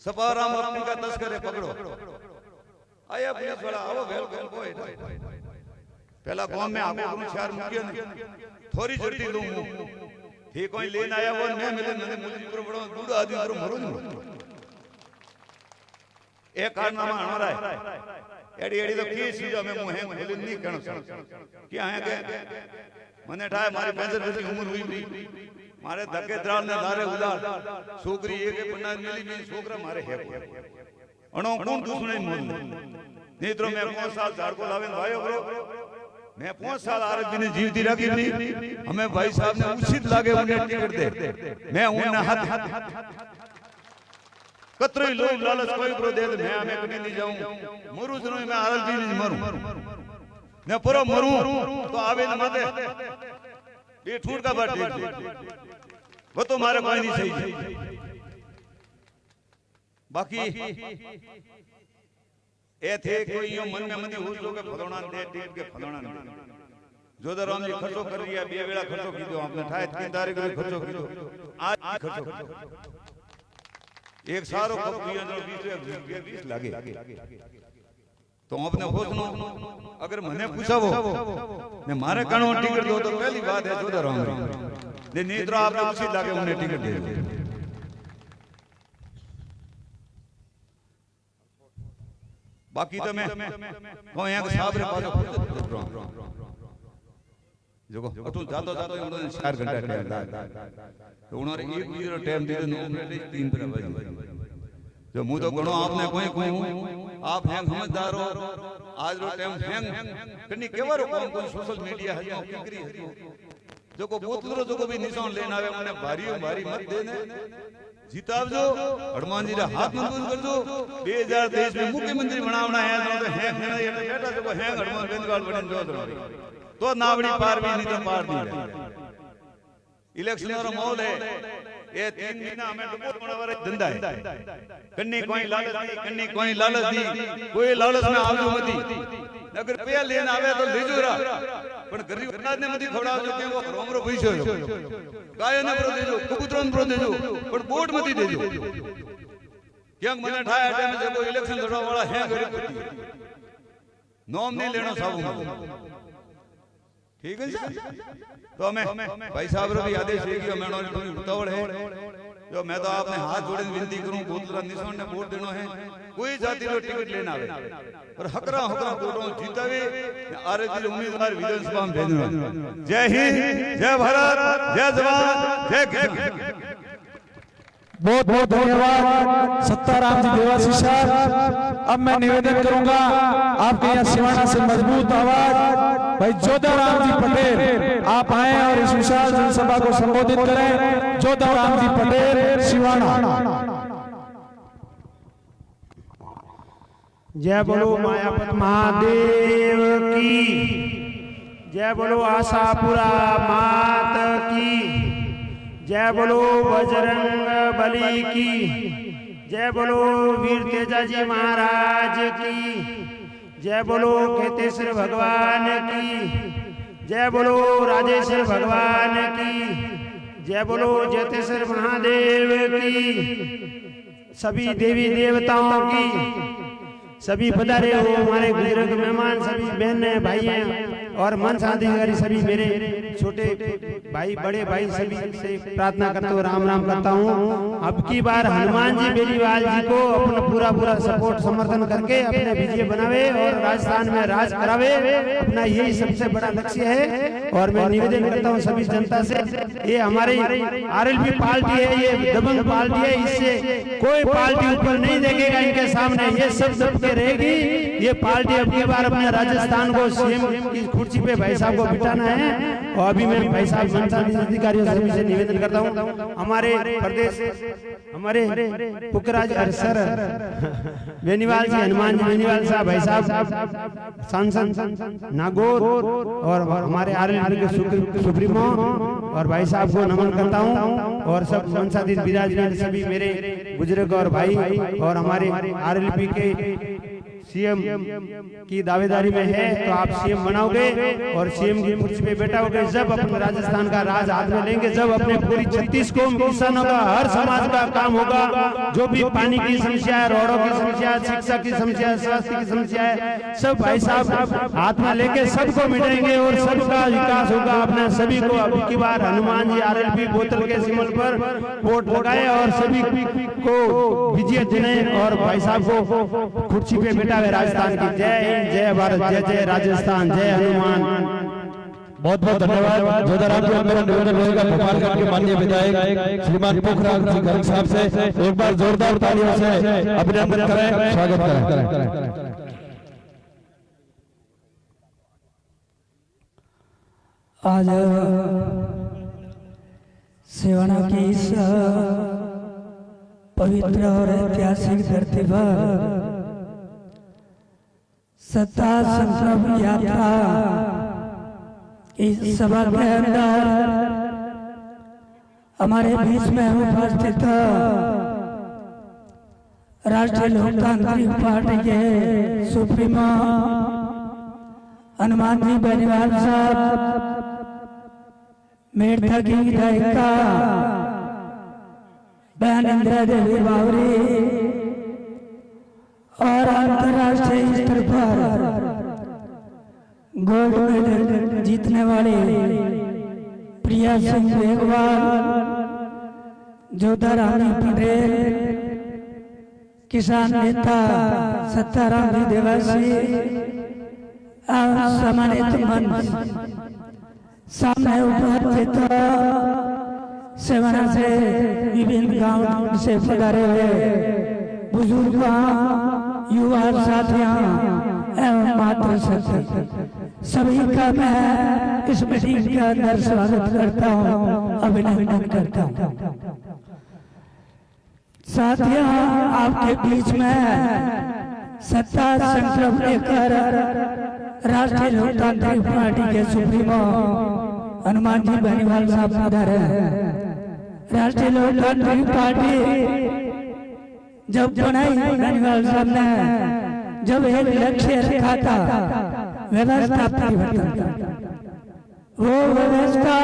सपाराम अपनी का तस्करे पकड़ो आया पुलिस वाला आओ वेलकम को पहला गांव में आको करूं चार मुखिया ने थोड़ी जल्दी लूं हे कोई लेन आया वो मैं मिले मैंने मुझे पर बड़ा बूढ़ा आदमी पर मरो एक कारनामा हमारा है एडी एडी तो की चीज में मुंह खोले नहीं कण क्या है के मने ठाए मारी 65 वर्ष की उम्र हुई मारे धक्के द्राल ने लारे उदार छोकरी एक पन्ना मिली मेरी छोकरा मारे है अणो कौन दुश्मन मोल नहीं तो मैं 5 साल झाड़ को लावे भाईओ करो मैं 5 साल आरत जी ने जीवती रखी थी हमें भाई साहब ने उचित लागे उन्हें टिकट दे मैं उन्हें हाथ कतरे लोग लालच कोई प्रो दे मैं हमें कहीं नहीं जाऊं मरू जनो मैं आरत जी नहीं मरूं मैं पूरा मरूं तो आवे न मते ये ठूर का बात देख वो तो मारे कोई नहीं सही बाकी ए थे कोई यो मन में मने हुज लोग फलोना दे टेट के फलोना जोधराम जी खर्चो कर लिया बे वेला खर्चो कीधो आपने ठाए 3 तारीख को खर्चो कीधो आज खर्चो एक सारो कप पिया जो 20 लागे तो आपने सोचनो अगर मने पूछावो ने मारे कणो टिकट दो तो पहली बात है जोधराम ने नेत्र आपने उसी लागे उन्हें टिकट दे बाकी तो मैं को यहां के साहब रे पास जो तू जातो जातो उन्होंने 4 घंटा टाइम तो उन्होंने एक मीटर टाइम दे दो 3 पर जो मुंह तो गणो आपने कोई कहूं आप हैं समझदार हो आज रो टाइम हैं कनी केवरो कोई सोशल मीडिया है फिक्री है जो को बोतलो जो को भी निशान लेना आवे उन्हें भारी मत देने जीतावजो हनुमान जी रा हाथ मंजूर कर दो 2023 में मुख्यमंत्री बनावना है तो है बेटा जो है हनुमान बेंदवाल बने जो तो नावड़ी पार भी नहीं तो पार नहीं इलेक्शन रो माहौल है ये 3 महीना हमें डुबो बनावे धंधा है कन्नी कोई लालच दी कोई लालच में आवजो मती अगर पे लेन आवे तो लेजो रा पण गरीब अनाज ने मती खवडावजो के वो रोमरो पैसो गाय ने प्रो देजो कबूतर ने प्रो देजो पण बोट मती देजो क्यांक मने ठाया टाइम जे कोई इलेक्शन लड़वा वाला है गरीब नोम नहीं लेनो साबू ठीक है तो हमें भाई साहब रो भी आदेश है कि मेनो थोड़ी उतावड़ है जो मैं तो आपने हाथ जोड़े विनती करूं बोतला निशान ने वोट देनो है कोई जाति रो टिकट लेना आवे और हकरा वोटों जीतावे आरती उम्मीदवार विधानसभा में भेजना जय हिंद जय भारत जय जवान जय किसान बहुत बहुत धन्यवाद सत्ताराम जी देवासी साहब अब मैं निवेदन करूंगा आपके यहाँ सिवाना से मजबूत आवाज भाई जोधाराम जी पटेल आप आए और इस विशाल जनसभा को संबोधित करें जोधाराम जी पटेल सिवाना जय बोलो मायापत महादेव की जय बोलो आशापुरा मात की जय बोलो बजरंग बली की जय बोलो वीर तेजाजी महाराज की जय बोलो केतेश्वर भगवान की जय बोलो राजेश्वर भगवान की जय बोलो जतेश्वर महादेव की सभी देवी देवताओं की सभी पधारे हो हमारे बुजुर्ग मेहमान सभी बहनें भाई और मंच अधिकारी सभी मेरे छोटे भाई बड़े भाई सभी से प्रार्थना करता हूँ राम राम करता हूँ अब की बार हनुमान जी बेनीवाल जी को अपना पूरा सपोर्ट समर्थन करके अपने विजय बनावे और राजस्थान में राज करावे अपना यही सबसे बड़ा लक्ष्य है और मैं निवेदन करता हूँ सभी जनता से ये हमारी आरएलपी पार्टी है ये दबंग पार्टी है इससे कोई पार्टी ऊपर नहीं देखेगा इनके सामने ये सब सबके रहेगी ये पार्टी अब की बार अपने राजस्थान को सीएम की कुर्सी पे भाई साहब को बिठाना है और अभी मैं भाई साहब मनसा अधिकारियों सभी से निवेदन करता हूँ हमारे प्रदेश हमारे पुखराज सर बेनीवाल जी हनुमान जी बेनीवाल साहब भाई साहब सांसद नागौर और हमारे आरएलपी के सुप्रीमो और भाई साहब को नमन करता हूँ और सब संसदीय विराजमान सभी मेरे बुजुर्ग और भाई और हमारे आरएलपी के सीएम की दावेदारी में है तो आप सीएम बनाओगे और सीएम की कुर्सी पे बैठाओगे। जब अपने राजस्थान का राज हाथ में लेंगे, जब अपने पूरी 36 को किसानों का हर समाज का काम होगा, जो भी पानी की समस्या है, रोडों की समस्या है, शिक्षा की समस्या है, स्वास्थ्य की समस्या है, सब भाई साहब हाथ में लेके सबको मिटाएंगे और सबका विकास होगा। अपने सभी को अब की बार हनुमान जी RLP बोतल के सिंबल पर वोट लगाए और सभी को विजय दिलाएं और भाई साहब को कुर्सी पे बैठा हुए राजस्थान की। जय हिंद, जय भारत, जय जय राजस्थान, जय हनुमान। बहुत बहुत धन्यवाद। जोधाराम जी, मेरा निवेदन रहेगा भोपालगढ़ के माननीय विधायक श्रीमान पोखराज जी गर्ग साहब से एक बार जोरदार तालियों से अभिनंदन करें, स्वागत करें। आज सिवाना की इस पवित्र और ऐतिहासिक धरती पर सत्ता संकल्प यात्रा इस सभा के अंदर हमारे बीच में उपस्थित राष्ट्रीय लोकतांत्रिक पार्टी के सुप्रीमो हनुमान जी बेनीवाल साहब, मेड़ता की विधायिका बहन इंदिरा देवी बावरी और अंतर्राष्ट्रीय स्तर पर गोल्ड मेडल जीतने वाले प्रिया सिंह मेघवाल, जोधाराम पटेल, किसान नेता सत्ताराम जी देवासी, सम्मानित मंच सामने उपस्थित सेवना से विभिन्न गांव से पधारे हुए बुजुर्ग, युवा साथियों एवं मातृशक्ति सभी का मैं इस मीटिंग के अंदर स्वागत करता हूं, अभिनंदन करता हूं। साथियों, आपके बीच में सत्ता संकल्प लेकर राष्ट्रीय लोकतांत्रिक पार्टी के सुप्रीमो हनुमान जी बेनीवाल साहब पधारे हैं। राष्ट्रीय लोकतांत्रिक पार्टी जब बनाई, बेनीवाल साहब ने जब एक लक्ष्य रखा था व्यवस्था परिवर्तन का, वो व्यवस्था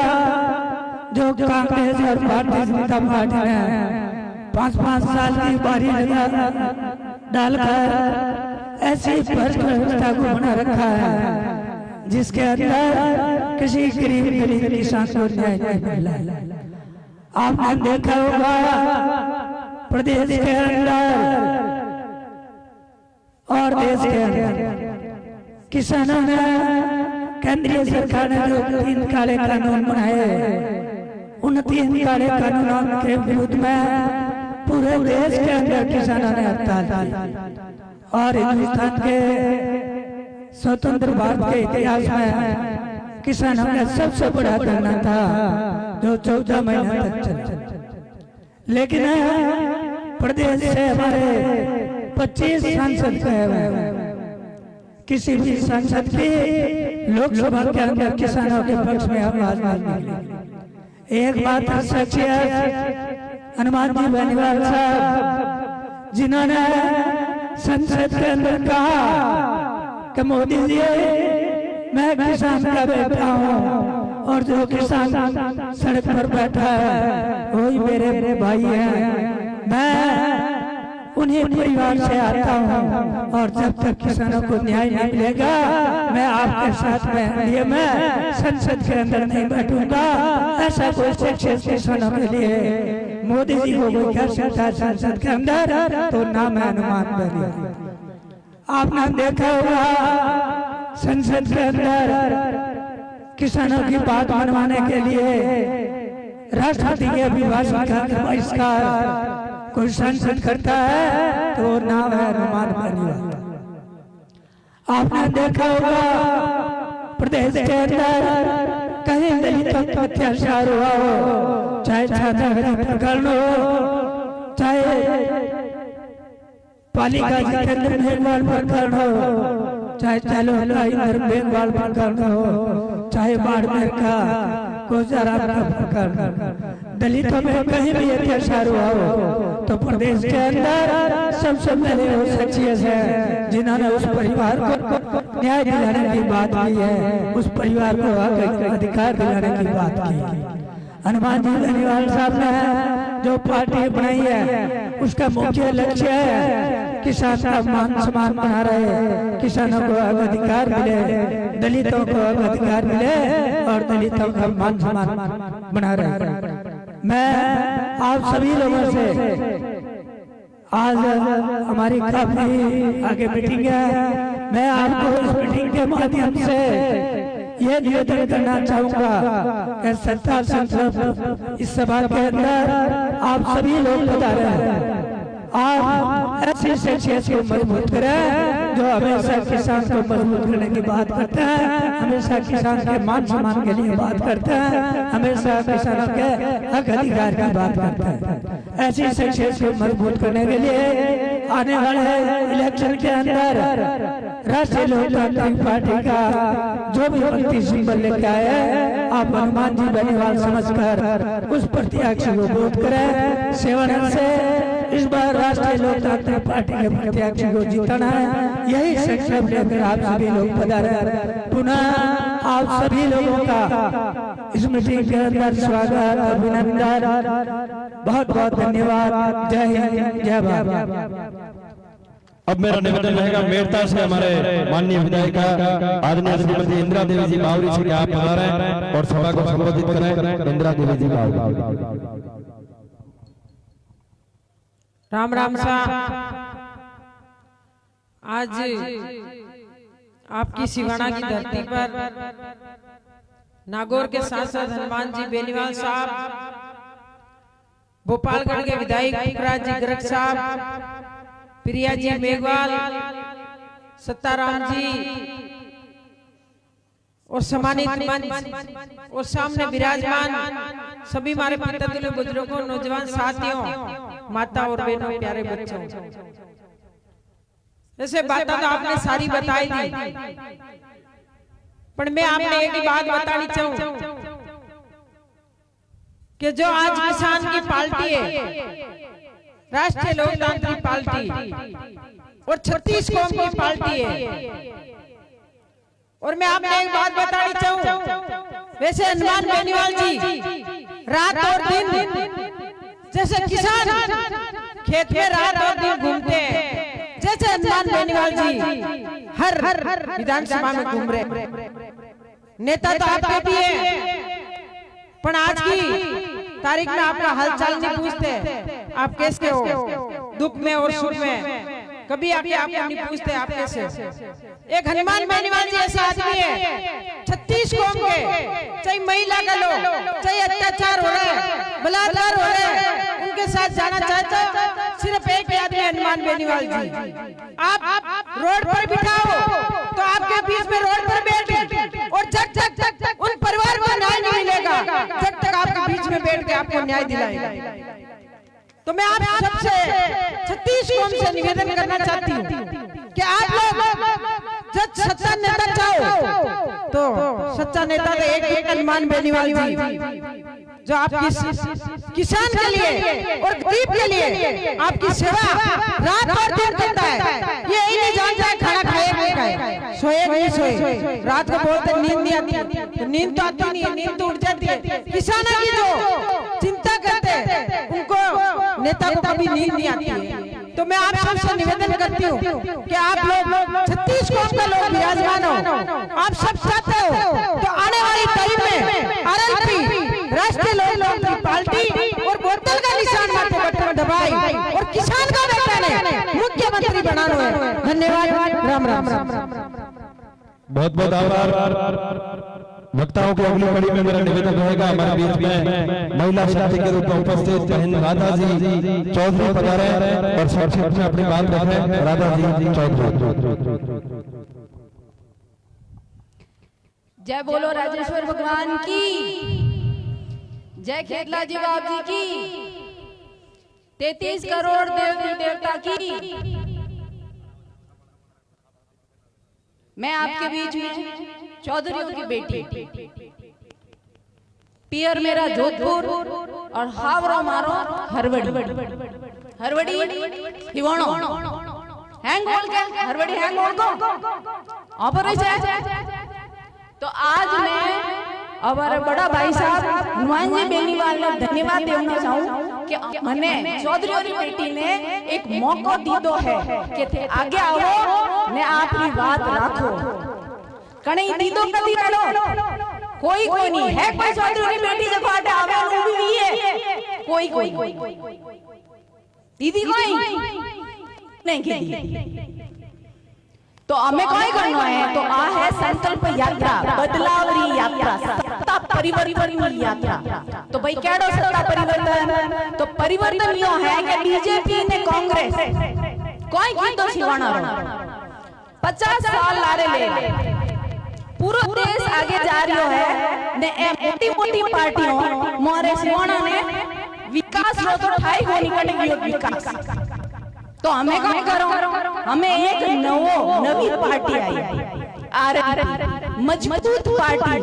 जो कांग्रेस और भारतीय जनता पार्टी ने 5-5 साल की बारी डालकर ऐसी भ्रष्ट व्यवस्था को बना रखा है जिसके अंदर किसी गरीब किसान को न्याय नहीं मिला। आपने देखा होगा प्रदेश के अंदर और देश के अंदर किसानों ने, केंद्रीय सरकार ने जो 3 काले कानून बनाए, उन 3 काले कानूनों के विरुद्ध में पूरे देश के अंदर किसानों ने हड़ताल की और हिंदुस्तान के स्वतंत्र भारत के इतिहास में किसानों का सबसे बड़ा धरना था जो 14 महीने तक चला। लेकिन प्रदेश से हमारे 25 सांसद गए हुए, किसी भी सांसद की लोकसभा के अंदर किसानों के पक्ष में आवाज नहीं मिली। एक बात सच है, हनुमान जी बेनीवाल साहब जिन्होंने संसद के अंदर कहा कि मोदी जी मैं किसान का बेटा हूँ और जो किसान सड़क पर बैठा है वही मेरे भाई हैं, मैं उन्हीं परिवार से आता हूँ और जब तक किसानों को न्याय नहीं मिलेगा मैं आपके साथ में संसद के अंदर नहीं बैठूंगा। ऐसा कोई शिक्षित किसानों के लिए मोदी जी को कोई कह सकता है संसद के अंदर, तो नाम है हनुमान बेनीवाल। आपने देखा होगा संसद के अंदर किसानों की बात मनवाने के लिए राष्ट्रपति के अभिभाषण का बहिष्कार कोई संसद करता है तो नाम है हनुमान बेनीवाल। आपने देखा होगा प्रदेश के अंदर कहीं दलितों पर अत्याचार हुआ हो, चाहे छात्रावास प्रकरण हो, चाहे पालिका जितेंद्र मेघवाल प्रकरण हो, चाहे चलो मेघवाल प्रकरण हो, चाहे बाड़मेर का गुजारा कर। दलितों में कहीं भी अत्याचार हुआ हो तो प्रदेश के अंदर सबसे पहले वो शख्सियत है जिन्होंने उस परिवार को न्याय दिलाने की बात की है, उस परिवार को अधिकार दिलाने की बात की है। हनुमान जी बेनीवाल साहब ने जो पार्टी बनाई है उसका मुख्य लक्ष्य है किसान का मान सम्मान बना रहे, किसानों को अधिकार मिले, दलितों को अधिकार मिले और दलितों का मान सम्मान बना रहे। मैं आप सभी लोगों से आज हमारी काफी आगे मीटिंग है, मैं आपको इस मीटिंग के माध्यम से ये निवेदन करना चाहूंगा कि 70 इस सभा के अंदर आप सभी लोग बता रहे हैं, आप ऐसी शख्सियत को मजबूत करें जो हमेशा किसान को मजबूत करने की बात करते हैं, हमेशा किसान के मान सम्मान के लिए बात करते हैं, हमेशा किसानों के हक अधिकार की बात करते हैं। ऐसी शख्सियत को मजबूत करने के लिए आने वाले इलेक्शन के अंदर राष्ट्रीय लोकतांत्रिक पार्टी का जो भी प्रतीक सिंबल लेके आए, आप हनुमान जी बेनीवाल समझकर उस प्रत्याशी को वोट करें। सेवन से इस बार राष्ट्रीय लोकतांत्रिक पार्टी के प्रत्याशी को जीतना है, यही संकल्प लेकर आप सभी लोग पधारे। पुनः आप सभी लोगों का इस मीटिंग के अंदर स्वागत, अभिनंदन, बहुत बहुत धन्यवाद। जय हिंद, जय भारत। अब मेरा निवेदन रहेगा मेरता से हमारे माननीय विधायिका आदरणीय श्रीमती इंदिरा देवी जी बावरी से आप पधारें और सभा को संबोधित करें। इंदिरा देवी जी बावरी। राम राम सा। आज आपकी सिवाना की धरती पर नागौर के सांसद हनुमान जी बेनीवाल साहब, भोपालगढ़ के विधायक पुखराज जी गर्ग साहब, प्रिया जी मेघवाल, सत्ताराम जी और सम्मानित मंच और सामने विराजमान सभी हमारे पितृतुल्य बुजुर्गों, नौजवान साथियों, माता और बहनों, प्यारे बच्चों, जैसे बातें तो आपने सारी बताई दी, पर मैं आपने एक ही बात बतानी चाहूं कि जो आज किसान की पार्टी है, राष्ट्रीय लोकतांत्रिक पार्टी और 36 कौम की पार्टी है, और मैं आपने एक बात बतानी चाहूं, वैसे हनुमान बेनीवाल जी रात और दिन, जैसे किसान खेत में रात और दिन घूमते हैं, जैसे हनुमान बेनीवाल जी हर विधानसभा में घूम रहे। नेता तो आपके भी है, पर आज की तारीख में आपका हालचाल नहीं पूछते, आप कैसे हो, दुख में और सुख में कभी आके आपको नहीं पूछते आप कैसे हो। एक हनुमान बेनीवाल जी ऐसा आदमी है, 36 कौम के, चाहे महिला का लो, चाहे अत्याचार हो रहा है, बलात्कार हो रहा है, उनके साथ जाना चाहता है सिर्फ एक आदमी हनुमान बेनीवाल जी। आप रोड पर बिठाओ तो आपके बीच में रोड पर बैठे, और जब तक उन परिवार को न्याय नहीं मिलेगा, जब तक आपके बीच में बैठ के आपको न्याय दिलाएगा। तो मैं आप सबसे 36 कौम से निवेदन करना चाहती हूँ कि आप लोग जब सच्चा नेता चाहो तो सच्चा नेता तो एक हनुमान बेनीवाल जी, जो आपकी किसान के लिए और गरीब के लिए आपकी सेवा रात और दिन करता है। ये ही नहीं जानता है खाना खाए नहीं खाए, सोए नहीं सोए, रात को बोलते नींद नहीं आती, तो नींद तो आती नहीं है, नींद तो उड़ जाती है। किसानों की जो चिंता करते हैं उनको नेता को कभी नींद नहीं आती है। तो मैं आप सबसे निवेदन करती हूँ कि आप लोग 36 कौम का लोग विराजमान हो, आप सब चाहते हो तो आने वाली टाइम में आरएलपी राष्ट्रीय लोकतांत्रिक पार्टी और बोतल का निशान माथे बटन दबाई और किसान का बेटा ने मुख्यमंत्री बनाना है। धन्यवाद। राम राम। बहुत बहुत आभार। वक्ताओं की अगली कड़ी में मेरा निवेदन रहेगा, हमारे बीच में महिला शक्ति के रूप में उपस्थित बहन राधा जी चौधरी पधारे और संक्षेप में अपनी बात रखें। राधा जी चौधरी। जय बोलो राजेश्वर भगवान की, जय खेतला जी बाप जी की, 33 करोड़ देवी देवता की। मैं आपके बीच में चौधरियों की बेटी पियर मेरा जोधपुर और हावरो मारो हरवड़ी हिवाणो हैंग होल के हरवड़ी हैंग होल को ऑपरेशन। तो आज मैं हमारे बड़ा भाई साहब हनुमान जी बेनीवाल ने धन्यवाद देना चाहूँ कि मने चौधरी की बेटी ने एक मौका दीदो है कि थे आगे आओ ने आपकी बात राखो कहीं दीदो कभी करो कोई नहीं है कोई चौधरी की बेटी जब आटे आवे वो भी है कोई दीदी कोई नहीं की तो हमें कोई करना है तो आ है संकल्प यात्रा बदलावरी यात्रा सत्ता परिवर्तन यात्रा। तो भाई केड़ो सत्ता परिवर्तन तो परिवर्तन यो है कि बीजेपी ने कांग्रेस कोई कीधो छिवाणा 50 साल लारे ले पूरा देश आगे जा रही है ने ए मोटी पार्टियों मोरे छिवाणा ने विकास रो तो ठाई को निकल विकास। तो हमें क्या करो हमें एक नवी पार्टी आई मजबूत पार्टी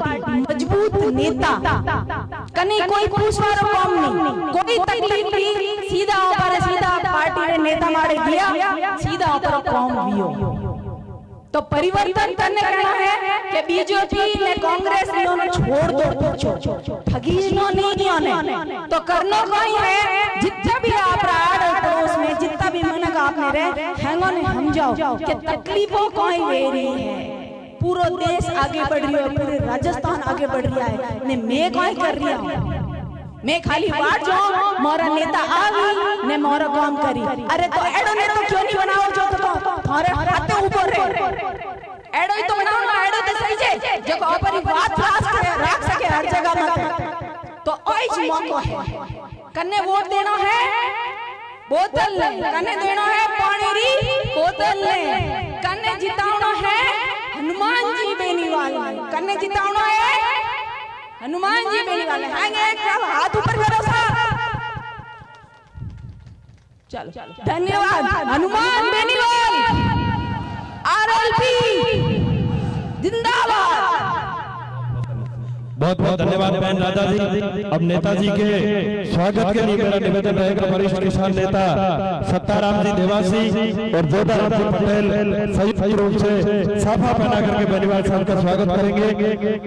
मजबूत नेता कहीं कोई पूछवारो काम नहीं कोई तकलीफ नहीं सीधा पार्टी ने नेता मारे दिया सीधा ऊपर काम दियो। तो परिवर्तन करने का है कि बीजेपी ने कांग्रेस ने छोड़ दो ठगी नहीं तो करना कोई है जितना भी आप पड़ोस में जितना भी मन आपने रहे हैंगो ने हम जाओ कि तकलीफों कोई ले रही है पूरा देश आगे बढ़ रही है पूरे राजस्थान आगे बढ़ रहा है ने मैं कोई कर रही हूँ मैं खाली बात जाऊं मोरा नेता आवी ने मोरा काम करी। अरे तो एडो ने तो क्यों नहीं बनाओ जो तो थारे हाथे ऊपर रे एडो ही तो बनाओ ना एडो तो सही छे जो अपनी बात रख सके हर जगह में। तो आज मौका है कन्ने वोट देना है बोतल ले कन्ने देना है पानी री बोतल ले कन्ने जिताना है हनुमान जी बेनीवाल कन्ने जिताना है हनुमान जी बेनीवाल आएंगे हाथ ऊपर करो साहब चलो धन्यवाद हनुमान बेनीवाल आरएलपी जिंदाबाद। बहुत बहुत धन्यवाद बहन राजा जी। अब नेताजी के स्वागत के लिए मेरा निवेदन रहेगा वरिष्ठ किसान नेता सत्ताराम जी देवासी और जोधाराम जी पटेल संयुक्त रूप से साफा पहना करके बेनीवाल साहब का स्वागत करेंगे।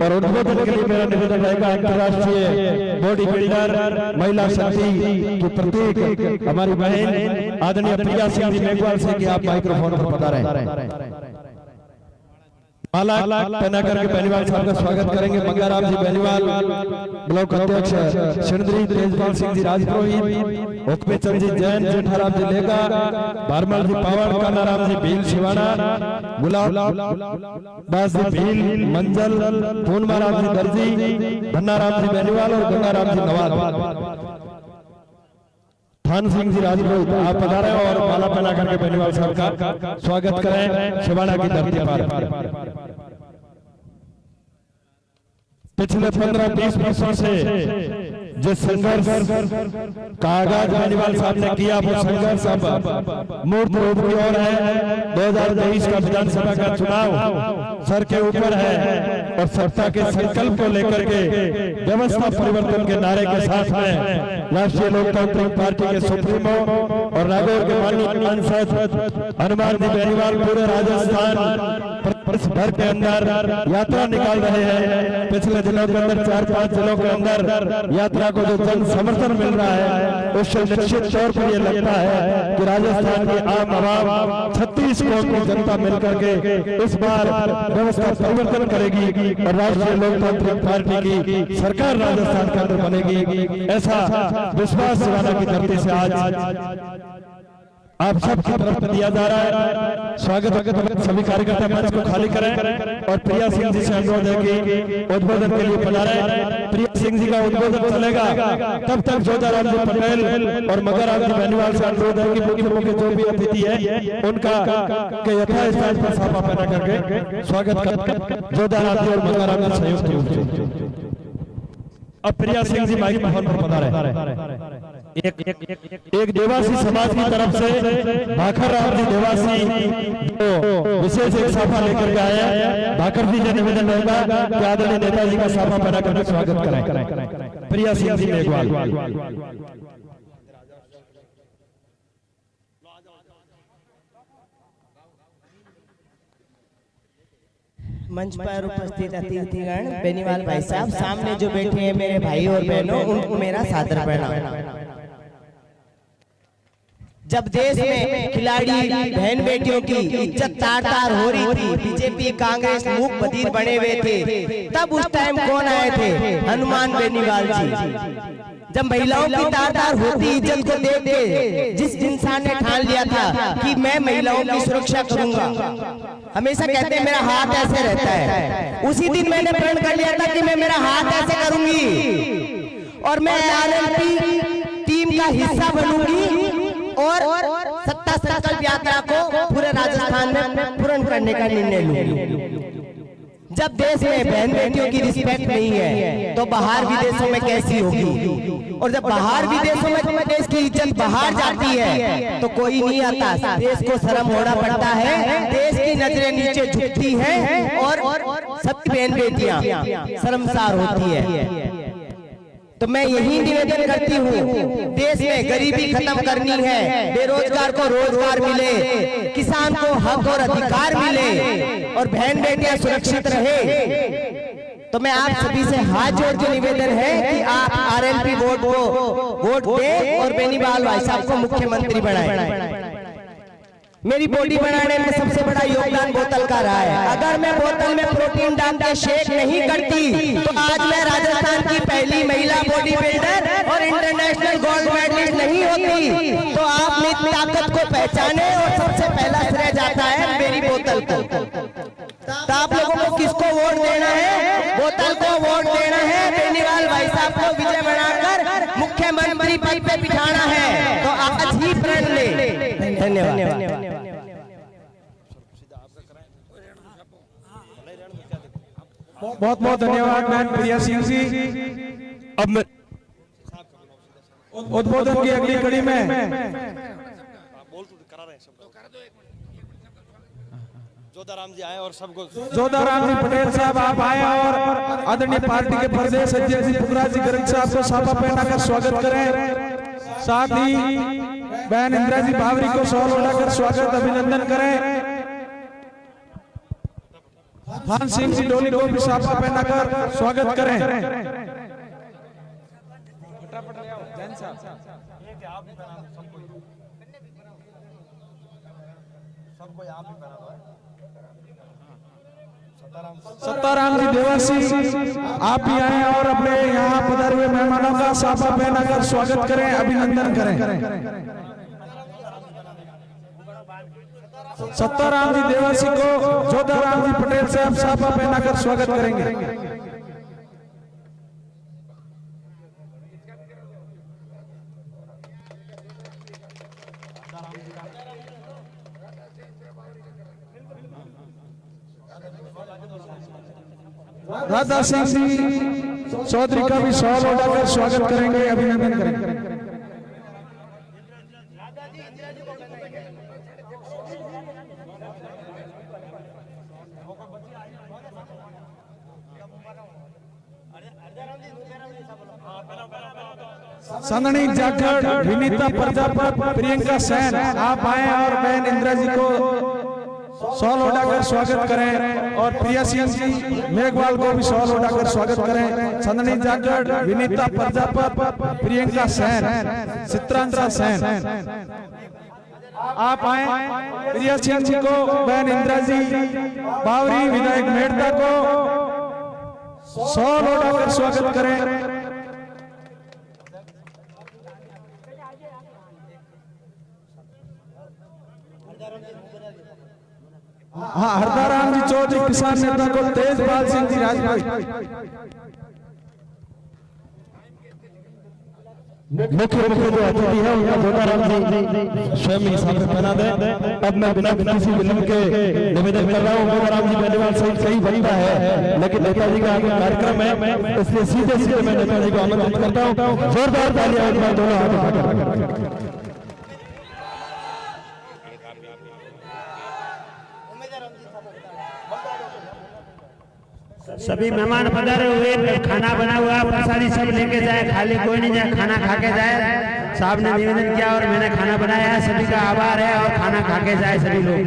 और उद्बोधन के लिए मेरा निवेदन रहेगा अंतर्राष्ट्रीय बॉडी बिल्डर महिला शक्ति की प्रतीक हमारी बहन आदरणीय प्रिया सिंह जी मेघवाल से कि आप माइक्रोफोन पर पधारें। माला पहना करके बेनीवाल साहब का स्वागत करेंगे। मंगाराम जी बेनीवाल ब्लॉक अध्यक्ष श्री तेजपाल सिंह जी राजपुरोहित हुक्मेचंद जी जैन जेठाराम जी लेगा बारमल जी पावड़ कानाराम जी भील शिवाना गुलाब दास जी भील मंजल पूनमाराम जी दर्जी धन्नाराम जी बेनीवाल और गंगाराम जी नवाज थान सिंह जी राजपुरोहित आप पधारे और माला पहना करके बेनीवाल साहब का स्वागत करें शिवाना की धरती पर। पिछले 15-20 वर्षों से जिस संघर्ष का आगाज बेनीवाल साहब ने किया वो संघर्ष अब मूर्त रूप की ओर है। 2023 का विधानसभा का चुनाव सर के ऊपर है और सत्ता के संकल्प को लेकर के व्यवस्था परिवर्तन के नारे के साथ में राष्ट्रीय लोकतांत्रिक पार्टी के सुप्रीमो और नागौर के माननीय सांसद हनुमान जी बेनीवाल पूरे राजस्थान भर के अंदर यात्रा निकाल रहे हैं। पिछले दिनों के अंदर 4-5 जिलों के अंदर यात्रा को जो जन समर्थन मिल रहा है उससे निश्चित तौर पर यह लगता है कि राजस्थान की आम आवाम 36 करोड़ की जनता मिलकर के इस बार व्यवस्था परिवर्तन करेगी और राष्ट्रीय लोकतांत्रिक पार्टी की सरकार राजस्थान के अंदर बनेगी। ऐसा विश्वास शिवाना की धरती से आज आप सबकी तरफ दिया जा रहा है। स्वागत सभी कार्यकर्ता मंच को खाली करें और प्रिया सिंह जी से अनुरोध है कि उद्बोधन के लिए पधारें। प्रिया सिंह जी का उद्बोधन चलेगा तब तक जोधाराम जी पटेल और मंगाराम जी बेनीवाल से अनुरोध है कि मुख्य जो भी अतिथि है उनका के यथास्थान पर साफा पहना करके स्वागत करें। जोधाराम जी और मंगाराम जी संयुक्त रूप से। अब प्रिया सिंह जी माइक्रोफोन पर पधारें। एक देवासी समाज की तरफ से भाकर राम जी देवासी तो विशेष एक साफा लेकर के आए। भाकर जी से निवेदन रहेगा कि आदरणीय नेताजी का साफा पहना करके स्वागत करें। प्रिया सिंह जी मेघवाल। मंच पर उपस्थित अतिथिगण, बेनीवाल भाई साहब, सामने जो बैठे हैं मेरे भाई और बहनों, उनको मेरा सादर प्रणाम। जब देश में खिलाड़ी बहन बेटियों की इज्जत तार-तार हो रही थी, बीजेपी कांग्रेस मूक बधिर बने हुए थे, तब उस टाइम कौन आए थे? हनुमान बेनीवाल जी। जब महिलाओं की तार-तार होती इज्जत को देख के जिस इंसान ने ठान लिया था कि मैं महिलाओं की सुरक्षा करूंगा, हमेशा कहते हैं मेरा हाथ ऐसे रहता है, उसी दिन मैंने प्रण कर लिया था कि मैं मेरा हाथ ऐसे करूंगी और मैं आरएलपी टीम का हिस्सा बनूंगी और सत्ता संकल्प यात्रा को पूरे राजस्थान में पूर्ण करने का निर्णय लूंगी। जब देश में बहन बेटियों की रिस्पेक्ट नहीं है तो बाहर विदेशों में कैसी होगी? और जब बाहर विदेशों में देश की इज्जत बाहर जाती है तो कोई नहीं आता, देश को शर्म होना पड़ता है, देश की नजरें नीचे झुकती हैं और सबकी बहन बेटियां शर्मसार होती है। तो मैं यही निवेदन करती हूँ, देश में गरीबी खत्म करनी है, बेरोजगार को रोजगार मिले, किसान को हक और अधिकार मिले और बहन बेटियां सुरक्षित रहे। तो मैं आप सभी से हाथ जोड़ के निवेदन है कि आप आरएलपी बोर्ड को वोट दें और बेनीवाल भाई साहब को मुख्यमंत्री बनाएं। मेरी बॉडी बनाने में सबसे बड़ा योगदान बोतल का रहा है। अगर मैं बोतल में प्रोटीन डाल के शेक नहीं करती तो आज मैं राजस्थान की पहली महिला बॉडी बिल्डर और इंटरनेशनल गोल्ड मेडलिस्ट नहीं होती। तो आप मेरी ताकत को पहचाने और सबसे पहला श्रेय जाता है मेरी बोतल को। तो आप लोगों को किसको वोट देना है? बोतल को वोट देना है, बेनीवाल भाई साहब को विजय बनाकर मुख्यमंत्री पद पे बिठाना है। तो आज ही प्रण ले। धन्यवाद। बहुत बहुत धन्यवाद बहन प्रिया सिंह जी। अब मैं उद्बोधन की अगली कड़ी में जोधाराम जी आए और सबको जोधाराम जी पटेल साहब आप आए और आदरणीय पार्टी के प्रदेश अध्यक्ष पुखराज जी गर्ग साहब को साफा पहनाकर स्वागत करें। साथ ही बहन इंदिरा जी बावरी को शॉल ओढ़ाकर स्वागत अभिनंदन करें। भान सिंह जी डोली को भी साफा पहनाकर स्वागत करें। सत्ताराम जी देवासी आप भी आए और अपने यहाँ पधारे हुए मेहमानों का साफा पहनाकर स्वागत करें, अभिनंदन करें। सत्ताराम जी देवासी को जोधाराम जी पटेल साहब साफा पहनाकर स्वागत करेंगे। राधा सिंह जी चौधरी का भी शॉल ओढ़ाकर स्वागत करेंगे, अभिनंदन करेंगे। संदनी जाखड़, विनीता प्रजापत, प्रियंका सेन आप आए और बहन इंदिरा जी को शॉल ओढ़ाकर स्वागत करें और प्रिया सिंह जी मेघवाल को भी शॉल ओढ़ाकर स्वागत करें। संदनी जाखड़, विनीता प्रजापत, प्रियंका सेन, चित्रांतरा सेन आप आए। प्रिया सिंह जी को बहन इंदिरा जी बावरी, विधायक मेड़ता को शॉल ओढ़ाकर स्वागत करें। हाँ, हरदाराम जी चौधरी किसान नेता को तेजपाल सिंह जी राजपूत। मुख्य रूप से जो अतिथि है उनका जोधाराम जी स्वयं ही सामने बना दे। अब मैं बिना किसी विलंब के निवेदन कर रहा हूँ, जोधाराम जी बेनीवाल सहित कई बनता है, लेकिन नेताजी का आगे कार्यक्रम है, इसलिए सीधे सीधे मैं नेताजी को आमंत्रित करता हूँ। जोरदार तालियां एक बार दोनों हाथ। सभी मेहमान पधारे हुए, खाना बना हुआ, प्रसादी सब लेके जाए, खाली कोई नहीं जाए, खाना खा के जाए। साहब ने निवेदन किया और मैंने खाना बनाया है, सभी का आभार है, और खाना खा के जाए सभी लोग।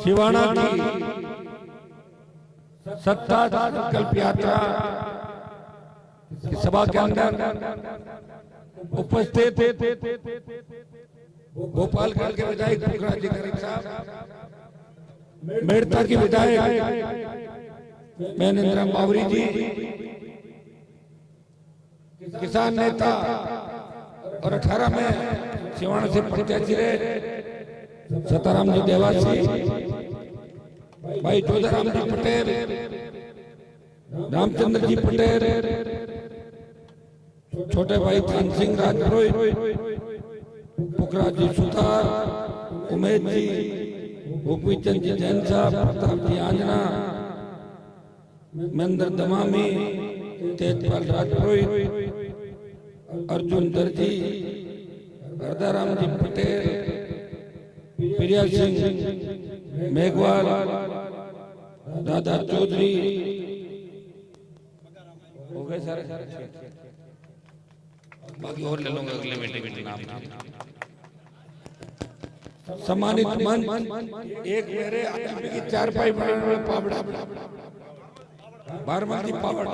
शिवाना की सत्ता संकल्प यात्रा की सभा के अंदर उपस्थित गोपालगंज के विधायक पुखराज जी गर्ग साहब, मेड़ता की विधायक महेंद्र बावरी जी, किसान नेता और 18 में सिवाना से प्रत्याशी रहे सताराम जी देवासी, भाई जोधाराम जी पटेल, रामचंद्र जी पटेल, छोटे भाई धन सिंह राजपुरोहित, पुखराज जी सुतार, उमेश जी, भूपीचंद जी जैन साहब, प्रताप जी आंजना, महेंद्र दमामी, तेजपाल राजपुरोहित, अर्जुन दर्जी, हरदाराम जी पटेल, प्रिया सिंह मेघवाल, दादा चौधरी, हो गए सारे, बाकी और ले लूंगा अगले मीटिंग में नाम। सम्मानित मंच, एक मेरे आदमी की 4 पाई बनाने वाला पावड़ा, बारहमासी पावड़,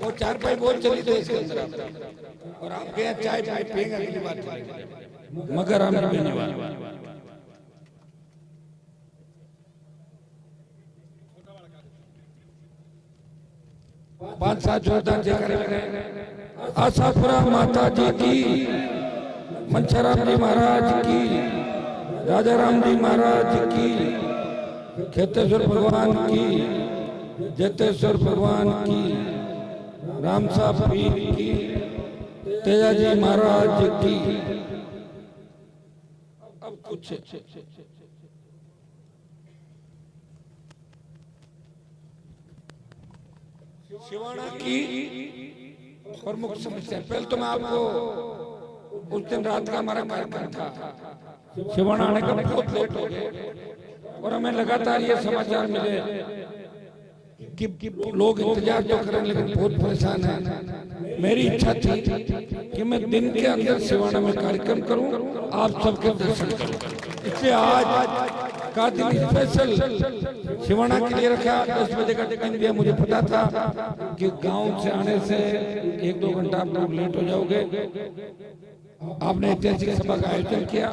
वो 4 पाई बहुत चली थी इसके अंदर, और आपके यहाँ चाय चाय पिएंगे अगली बात। मगर हम बेनीवाल 5-7 जोरदार जयकारे लगाए। आशापुरा माता जी की, मनसाराम जी महाराज की, राजाराम जी महाराज की, खेतेश्वर भगवान की, जेतेश्वर भगवान की, राम साहब पीर की, तेजा जी महाराज की। अब कुछ शिवाना की प्रमुख समस्या, पहले तो मैं आपको उस दिन रात का हमारा कार्यक्रम था, शिवाना आने का बहुत लेट हो गए, और हमें लगातार ये समाचार मिले कि लोग इंतजार तो करें लेकिन बहुत परेशान हैं। मेरी इच्छा थी कि मैं दिन के अंदर शिवाना में कार्यक्रम करूं, आप सबके दर्शन करूं, इसलिए आज का दिन स्पेशल शिवाना के लिए रखा। 10 बजे का टाइम दिया, मुझे पता था कि गांव से आने से 1-2 घंटा आप लोग लेट हो जाओगे। आपने ऐतिहासिक सभा का आयोजन किया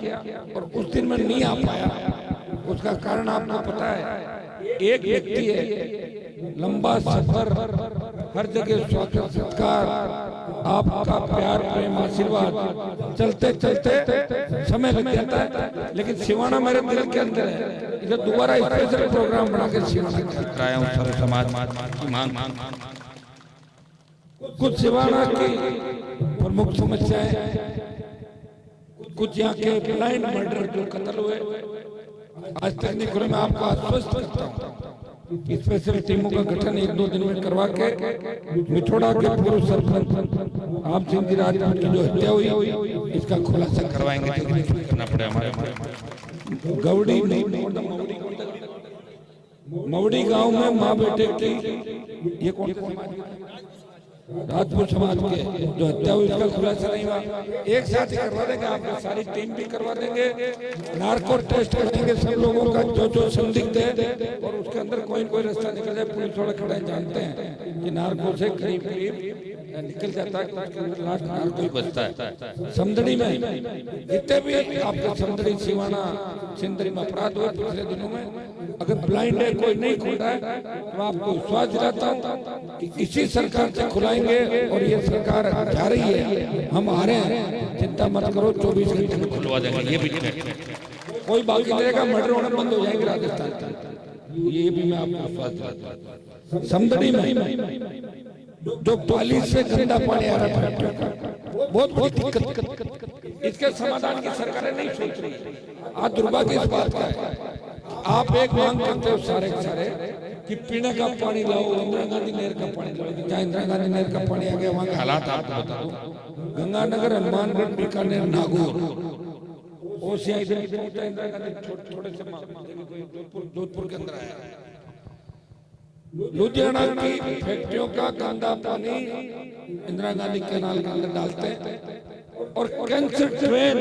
और उस दिन मैं नहीं आ पाया, उसका कारण आपको पता है। एक व्यक्ति है, लंबा सफर, हर जगह स्वागत सत्कार, आपका प्यार प्रेम आशीर्वाद, चलते चलते समय लग जाता है, लेकिन शिवाना मेरे दिल के अंदर है। इधर दोबारा स्पेशल प्रोग्राम बना के शिवाना कराया हूँ, सारे समाज की मांग। कुछ शिवाना की प्रमुख समस्याएं, कुछ यहाँ के ब्लाइंड मर्डर जो कत्ल हुए, आज तक नहीं, मैं आपको आश्वस्त करता हूँ स्पेशल टीमों का गठन 1-2 दिन में करवा के मिठोड़ा के पूर्व सरपंच आप सिंह जी राजपूत की जो हत्या हुई इसका खुलासा करवाएंगे। करना पड़े हमारे गौड़ी मवड़ी गांव में माँ बेटे की, ये कौन राजपूत समाज के जो हत्या हुई इसका खुलासा नहीं हुआ, एक साथ ही करवा देंगे, आपको सारी टीम भी करवा देंगे, नार्को टेस्ट करेंगे सब लोगों का जो संदिग्ध है, और उसके अंदर कोई रास्ता निकल जाए। पुलिस वाले खड़े जानते हैं कि नार्को से करीब निकल जाता है, उसके अंदर लास्ट नार्को ही बचता है। समदड़ी में जितने भी आपके समदड़ी, सिवाना, सिंदरी में अपराध हुए पिछले दिनों में, अगर ब्लाइंड है, कोई नहीं खुल रहा है, तो आपको विश्वास दिलाता हूँ कि इसी सरकार से खुलाएंगे। और ये सरकार जा रही है, हम आ रहे हैं, चिंता मत करो, 24 घंटे में खुलवा देंगे। ये भी कोई बाकी नहीं रहेगा, मर्डर होना बंद हो जाएंगे राजस्थान के, ये भी मैं आपको विश्वास दिलाता हूँ। समदड़ी में जो पाली से गंदा पानी आ रहा है, बहुत बड़ी दिक्कत, इसके समाधान की सरकारें नहीं सोच रही। आज दुर्भाग्य इस बात का है, आप एक मांग करते हो सारे के सारे कि पीने का पानी लाओ, इंदिरा गांधी नहर का पानी लाओ। जहाँ इंदिरा गांधी नहर का पानी आ गया, वहाँ के हालात आपको बता दो। गंगानगर, हनुमानगढ़, बीकानेर, नागौर, ओसिया, इधर इंदिरा गांधी थोड़े से जोधपुर के अंदर आया। लुधियाना की फैक्ट्रियों का गंदा पानी इंदिरा गांधी कैनाल के अंदर डालते हैं। और कैंसर ट्रेन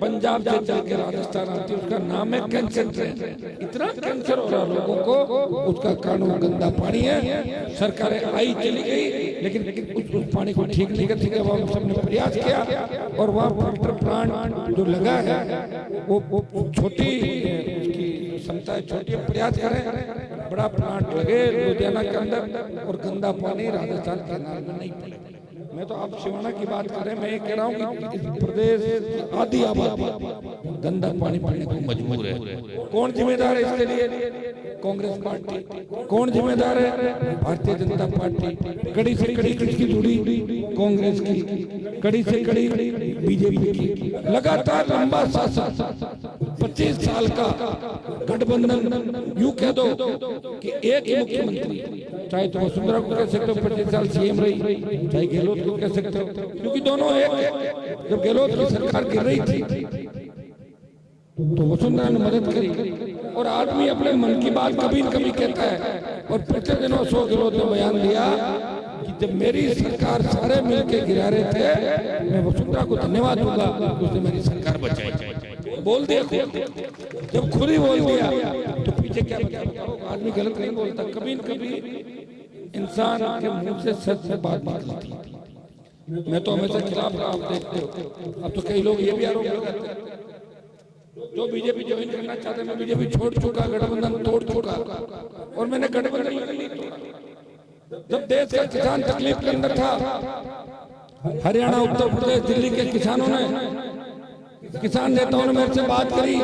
पंजाब से चल के राजस्थान आती है, उसका नाम है कैंसर ट्रेन। इतना कैंसर हो रहा लोगों को, उसका कारण गंदा पानी है। सरकारें आई चली गई, लेकिन उस पानी को ठीक नहीं करती। वहाँ सबने प्रयास किया और वहाँ फिल्टर प्लांट जो लगा है वो छोटी क्षमता है, छोटी प्रयास करें, बड़ा प्लांट लगे लुधियाना के अंदर और गंदा पानी राजस्थान के नाल में नहीं पड़े। मैं तो आप सिवाना की बात करें, मैं ये कह रहा हूँ कि इस प्रदेश की आधी आबादी गंदा पानी पीने को मजबूर है। कौन जिम्मेदार है इसके लिए? कांग्रेस पार्टी। कौन जिम्मेदार है? भारतीय जनता पार्टी। कड़ी से कड़ी किसकी जुड़ी? कांग्रेस की। कड़ी से कड़ी बीजेपी की। लगातार लंबा शासन, 25 साल का गठबंधन, यूं कह दो कि एक ही मुख्यमंत्री, चाहे तो वसुंधरा को कह सकते हो 25 साल सीएम रही, चाहे गहलोत को कह सकते हो, क्योंकि दोनों एक है। जब गहलोत की सरकार गिर रही थी तो वसुंधरा ने मदद करी। और आदमी अपने मन की बात कभी न कभी कहता है। और पिछले दिनों अशोक गहलोत ने बयान दिया कि जब मेरी सरकार सारे मिलकर गिरा रहे थे, मैं वसुंधरा को धन्यवाद दूंगा, उसने मेरी सरकार बचाई। बोल दिया, जब खुद ही बोल दिया तो पीछे क्या बताओ? आदमी गलत नहीं बोलता, कभी न कभी इंसान के मुंह से सच से बात निकलती है। मैं तो हमेशा खिलाफ रहा, आप देखते हो। अब तो कई लोग ये भी आरोप लगाते हैं जो बीजेपी ज्वाइन करना चाहते हैं, मैं बीजेपी छोड़ चुका, गठबंधन तोड़ चुका, और मैंने गठबंधन नहीं तोड़ा। जब देश का किसान तकलीफ के अंदर था, हरियाणा, उत्तर प्रदेश, दिल्ली के किसानों ने, किसान नेताओं ने मेरे से बात करी,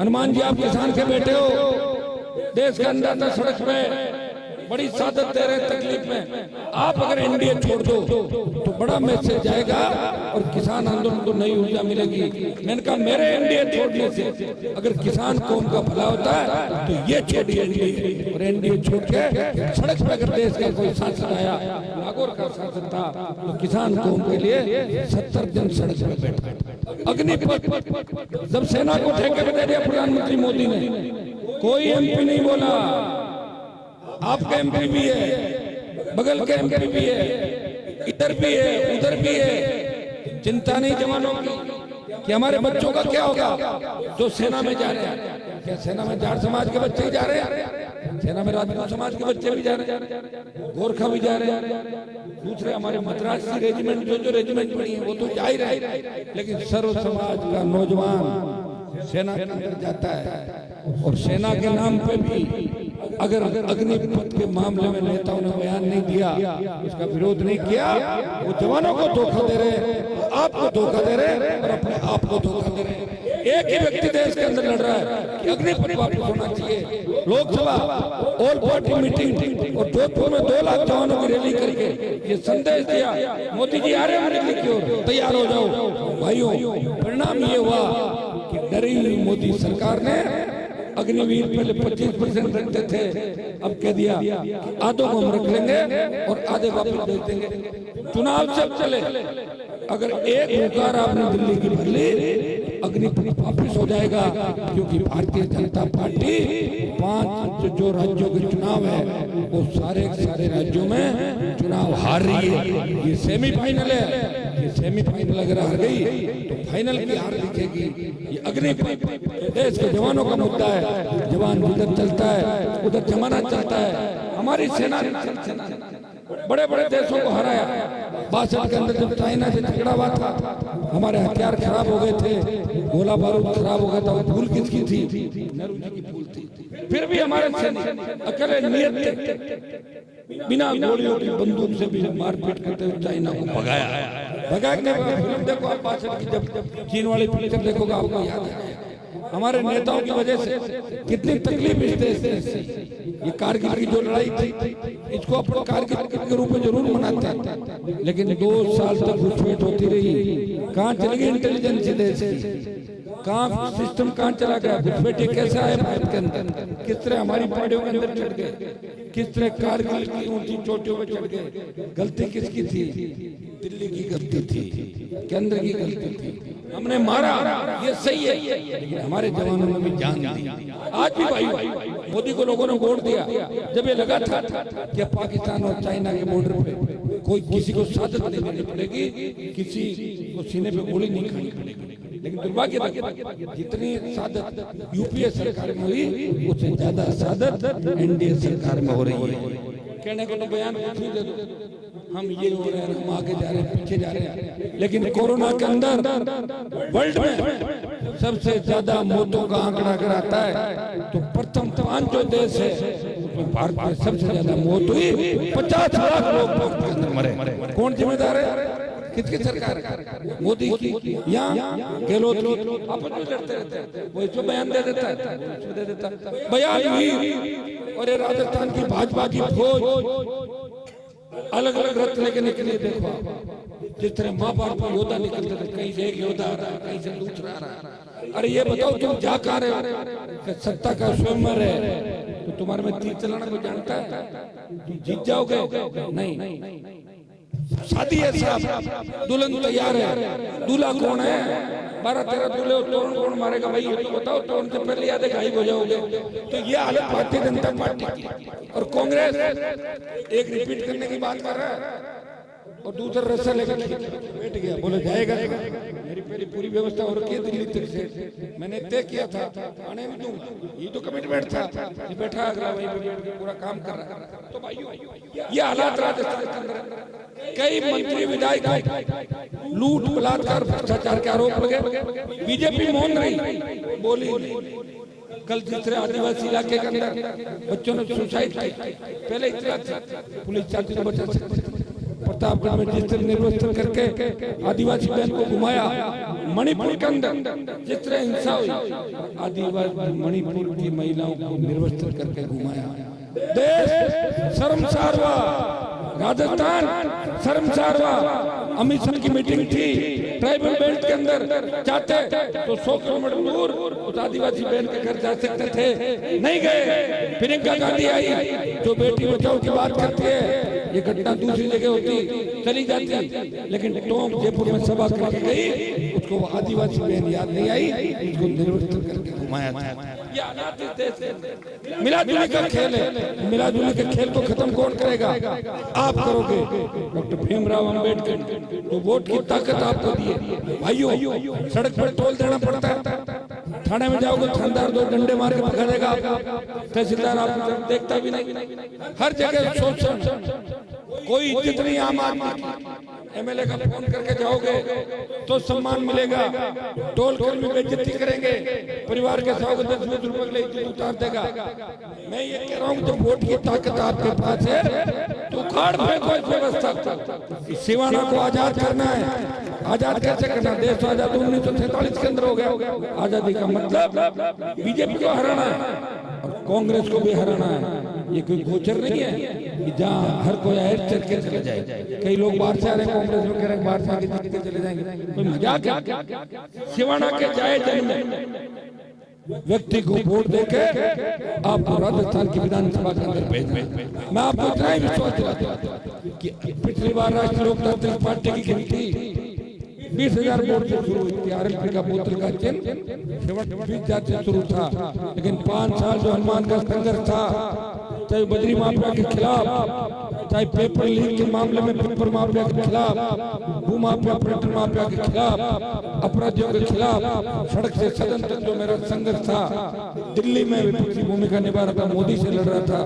हनुमान जी आप किसान के बेटे हो, देश के अंदर था, सड़क पे बड़ी सादत दे रहे तकलीफ में, आप अगर एनडीए छोड़ दो तो बड़ा मैसेज जाएगा और किसान आंदोलन को नई ऊर्जा मिलेगी। मैंने कहा मेरे एनडीए छोड़ने से अगर किसान कौम का भला होता है तो ये छोड़िए एनडीए, और एनडीए छोड़ के सड़क पे अगर देश का कोई सांसद आया, नागौर का सांसद था, तो किसान कौम के लिए 70 दिन सड़क पे बैठा। अग्निपथ जब सेना को ठेके पे दे दिया प्रधानमंत्री मोदी ने, कोई एमपी नहीं बोला, आपका एमपी भी है, बगल के एमपी भी है, इधर भी है, उधर भी है। चिंता नहीं जवानों की कि हमारे बच्चों का क्या होगा जो सेना में जा रहे हैं। क्या सेना में जाट समाज के बच्चे ही जा रहे हैं? सेना में राजपूत समाज के बच्चे भी जा रहे हैं, गोरखा भी जा रहे हैं, दूसरे हमारे मद्रास की रेजिमेंट जो रेजिमेंट बनी है वो तो जा ही रहे। लेकिन सर्व समाज का नौजवान सेना के अंदर जाता है, और सेना के नाम पे भी अगर अग्निपथ के मामले में नेताओं ने बयान नहीं दिया, उसका विरोध नहीं किया, वो जवानों को धोखा दे रहे, आपको धोखा दे रहे और अपने आप को धोखा दे रहे। एक ही व्यक्ति देश के अंदर लड़ रहा है कि अग्निपथ वापस होना चाहिए। लोकसभा ऑल पार्टी मीटिंग और जोधपुर में 2 लाख जवानों की रैली करके ये संदेश दिया, मोदी जी आ रहे हैं दिल्ली की ओर, तैयार हो जाओ भाइयों। परिणाम ये हुआ कि डरी हुई मोदी सरकार ने अग्निवीर पहले 25% रखते थे, अब कह दिया आधों को हम रख लेंगे और आधे वापस दे देंगे। चुनाव जब चले, अगर एक हुकार आपने दिल्ली की भर ली, अग्निपथ वापस हो जाएगा, क्योंकि भारतीय जनता पार्टी 5 जो राज्यों के चुनाव है वो सारे राज्यों में चुनाव हार रही है। ये सेमीफाइनल है, ये सेमीफाइनल अगर हार गई तो फाइनल की हार दिखेगी। ये अग्निपथ देश के जवानों का मुद्दा है, जवान जिधर चलता है उधर जमाना चलता है। हमारी सेना बड़े बड़े देशों को हराया। 62 के अंदर जब चाइना से झगड़ा हुआ था, हमारे हथियार खराब हो गए थे, गोला बारूद खराब हो गया था, वो भूल किसकी थी? नेहरू जी की भूल थी। फिर भी हमारे सैनिक अकेले नियत थे, बिना गोलियों की बंदूक से भी मारपीट करते हुए चाइना को भगाया। भगाने के फिल्म देखो आप, पाछड़ की जब चीन वाली पिक्चर देखोगे आपको याद है हमारे नेताओं की वजह से कितनी तकलीफ इस देश में। ये कारगिल की जो लड़ाई थी, इसको अपन कारगिल के रूप में जरूर मनाते हैं, लेकिन 2 साल तक घुसपैठ होती रही। कहाँ चली गई इंटेलिजेंस देश की, कहाँ सिस्टम कहाँ चला गया, घुसपैठ कैसे आए भारत के अंदर, किस तरह हमारी पहाड़ियों के अंदर चढ़ गए, किस तरह कारगिल की ऊंची चोटियों में चढ़ गए। गलती किसकी थी? दिल्ली की गलती थी, केंद्र की गलती थी। हमने मारा, ये सही है, लेकिन हमारे जवानों ने भी जान दी। आज भी भाई मोदी को लोगों ने वोट दिया जब ये लगा था कि पाकिस्तान और चाइना के बॉर्डर पे कोई किसी को साजिश नहीं देनी पड़ेगी, किसी को सीने पे गोली नहीं खानी पड़ेगी। लेकिन दुर्भाग्य जितनी सादत यूपीए सरकार में हुई, उससे ज्यादा सादत एनडीए सरकार में हो रही है। कहने को तो बयान कुछ नहीं दे दो, हम ये हो रहे हैं, हम आगे जा रहे हैं, पीछे जा रहे हैं, लेकिन कोरोना के अंदर वर्ल्ड में सबसे ज्यादा मौतों का आंकड़ा अगर आता है तो प्रथम 5 जो देश है उसमें भारत में सबसे ज्यादा मौत हुई। 50 लाख लोग भारत के अंदर मरे। कौन जिम्मेदार है? किसकी सरकार? मोदी की या गहलोत की? आपस में लड़ते रहते हैं, वो इसमें बयान दे देता है, दे देता है बयान हुई। और ये राजस्थान की भाजपा की फौज अलग अलग रथ लेके निकली। देखो जिस तरह महाभारत में योद्धा निकलते थे, कहीं से एक योद्धा आ रहा है, कहीं से दूसरा आ रहा है। अरे ये बताओ तुम जा कहाँ रहे हो? सत्ता का स्वयंवर है तो तुम्हारे में तीर चलाना कोई जानता है? जीत जाओगे? नहीं। शादी है साहब, दुल्हन तैयार है, दूल्हा कौन है? 12-13 दूल्हे, तोरण कौन मारेगा भाई? ये तो बताओ, तोरण से पहले याद है गायब हो जाओगे। तो ये हालत भारतीय जनता पार्टी की। और कांग्रेस एक रिपीट करने की बात कर रहा है और दूसरा रस्सा लेकर बैठ गया, बोले जाएगा। मेरी पहली पूरी व्यवस्था हो रखी है दिल्ली तक से, मैंने तय किया था आने नहीं दूंगा, ये तो कमिटमेंट था। ये बैठा अगला भाई पूरा काम कर रहा है। तो भाइयों ये हालात राजस्थान के अंदर, कई मंत्री विधायक लूट बलात्कार भ्रष्टाचार के आरोप लगे, बीजेपी मौन रही, बोली। कल तीसरे आदिवासी इलाके के अंदर बच्चों ने सुसाइड की, पहले इतना पुलिस चाहती तो बचा सकती। प्रतापगढ़ में जिस तरह निर्वस्त्र करके आदिवासी बहन को घुमाया, मणिपुर के अंदर जिस तरह हिंसा हुई, आदिवासी मणिपुर की महिलाओं को निर्वस्त्र करके घुमाया। देश शर्मसार हुआ, राजस्थान शर्मसार हुआ। अमित शाह की मीटिंग थी ट्राइबल बेल्ट के अंदर, चाहते तो 100 किलोमीटर दूर उस आदिवासी बहन के घर जा सकते थे, नहीं गए। प्रियंका गांधी आई जो बेटी बचाओ की बात करती है, ये घटना दूसरी जगह होती चली जाती, लेकिन टोंक जयपुर में सभा करके गई, उसको वो आदिवासी बहन याद नहीं आई, उसको निर्वस्त्र करके घुमाया था। ये हालात इस देश में मिलाजुली का खेल है। मिलाजुली के खेल को खत्म कौन करेगा? आप करोगे। डॉक्टर भीमराव अंबेडकर तो वोट की ताकत आपको दी है। भाइयों सड़क पर टोल देना पड़ता है, थाने में जाओगे थानेदार 2 डंडे मार के भगा देगा, तहसीलदार आप देखता भी नहीं। हर जगह शोषण, कोई इज्जत नहीं आम आदमी की। एमएलए का फोन करके जाओगे तो सम्मान मिलेगा, टोल कर्मी बेइज्जती करेंगे, परिवार के 100-10 रुपए के लिए इज्जत उतार देगा। मैं ये कह रहा हूँ जब वोट की ताकत आपके पास है तो उखाड़ फेंको इस व्यवस्था को। सिवाना को आजाद करना है, आजाद कैसे करना? देश तो आजाद 1947 के अंदर हो गया। आजादी का मतलब बीजेपी को हराना है और कांग्रेस को भी हराना है। ये कोई गोचर नहीं है कि जहाँ हर कोई आए चल के चले जाए। कई लोग बाहर से आ रहे हैं, कांग्रेस में कह रहे हैं बाहर से आके जीत के चले जाएंगे, कोई मजाक है? सिवाना के जाए जन्म व्यक्ति को वोट देके आपको राजस्थान की विधानसभा के अंदर भेज में। मैं आपको इतना ही विश्वास दिलाता हूं कि पिछली बार राष्ट्रीय लोकतांत्रिक पार्टी की गिनती 20,000 वोट से शुरू हुई थी। आरएलपी का बोतल का चिन्ह 20,000 से शुरू था, लेकिन 5 साल जो हनुमान का संघर्ष था, चाहे बजरी माफिया के खिलाफ, चाहे पेपर लीक के मामले में पेपर माफिया के खिलाफ, भू माफिया पर्यटन माफिया के खिलाफ, अपराधियों के खिलाफ, सड़क से सदन तक जो मेरा संघर्ष था, दिल्ली में विपक्षी भूमिका निभा रहा था, मोदी से लड़ रहा था,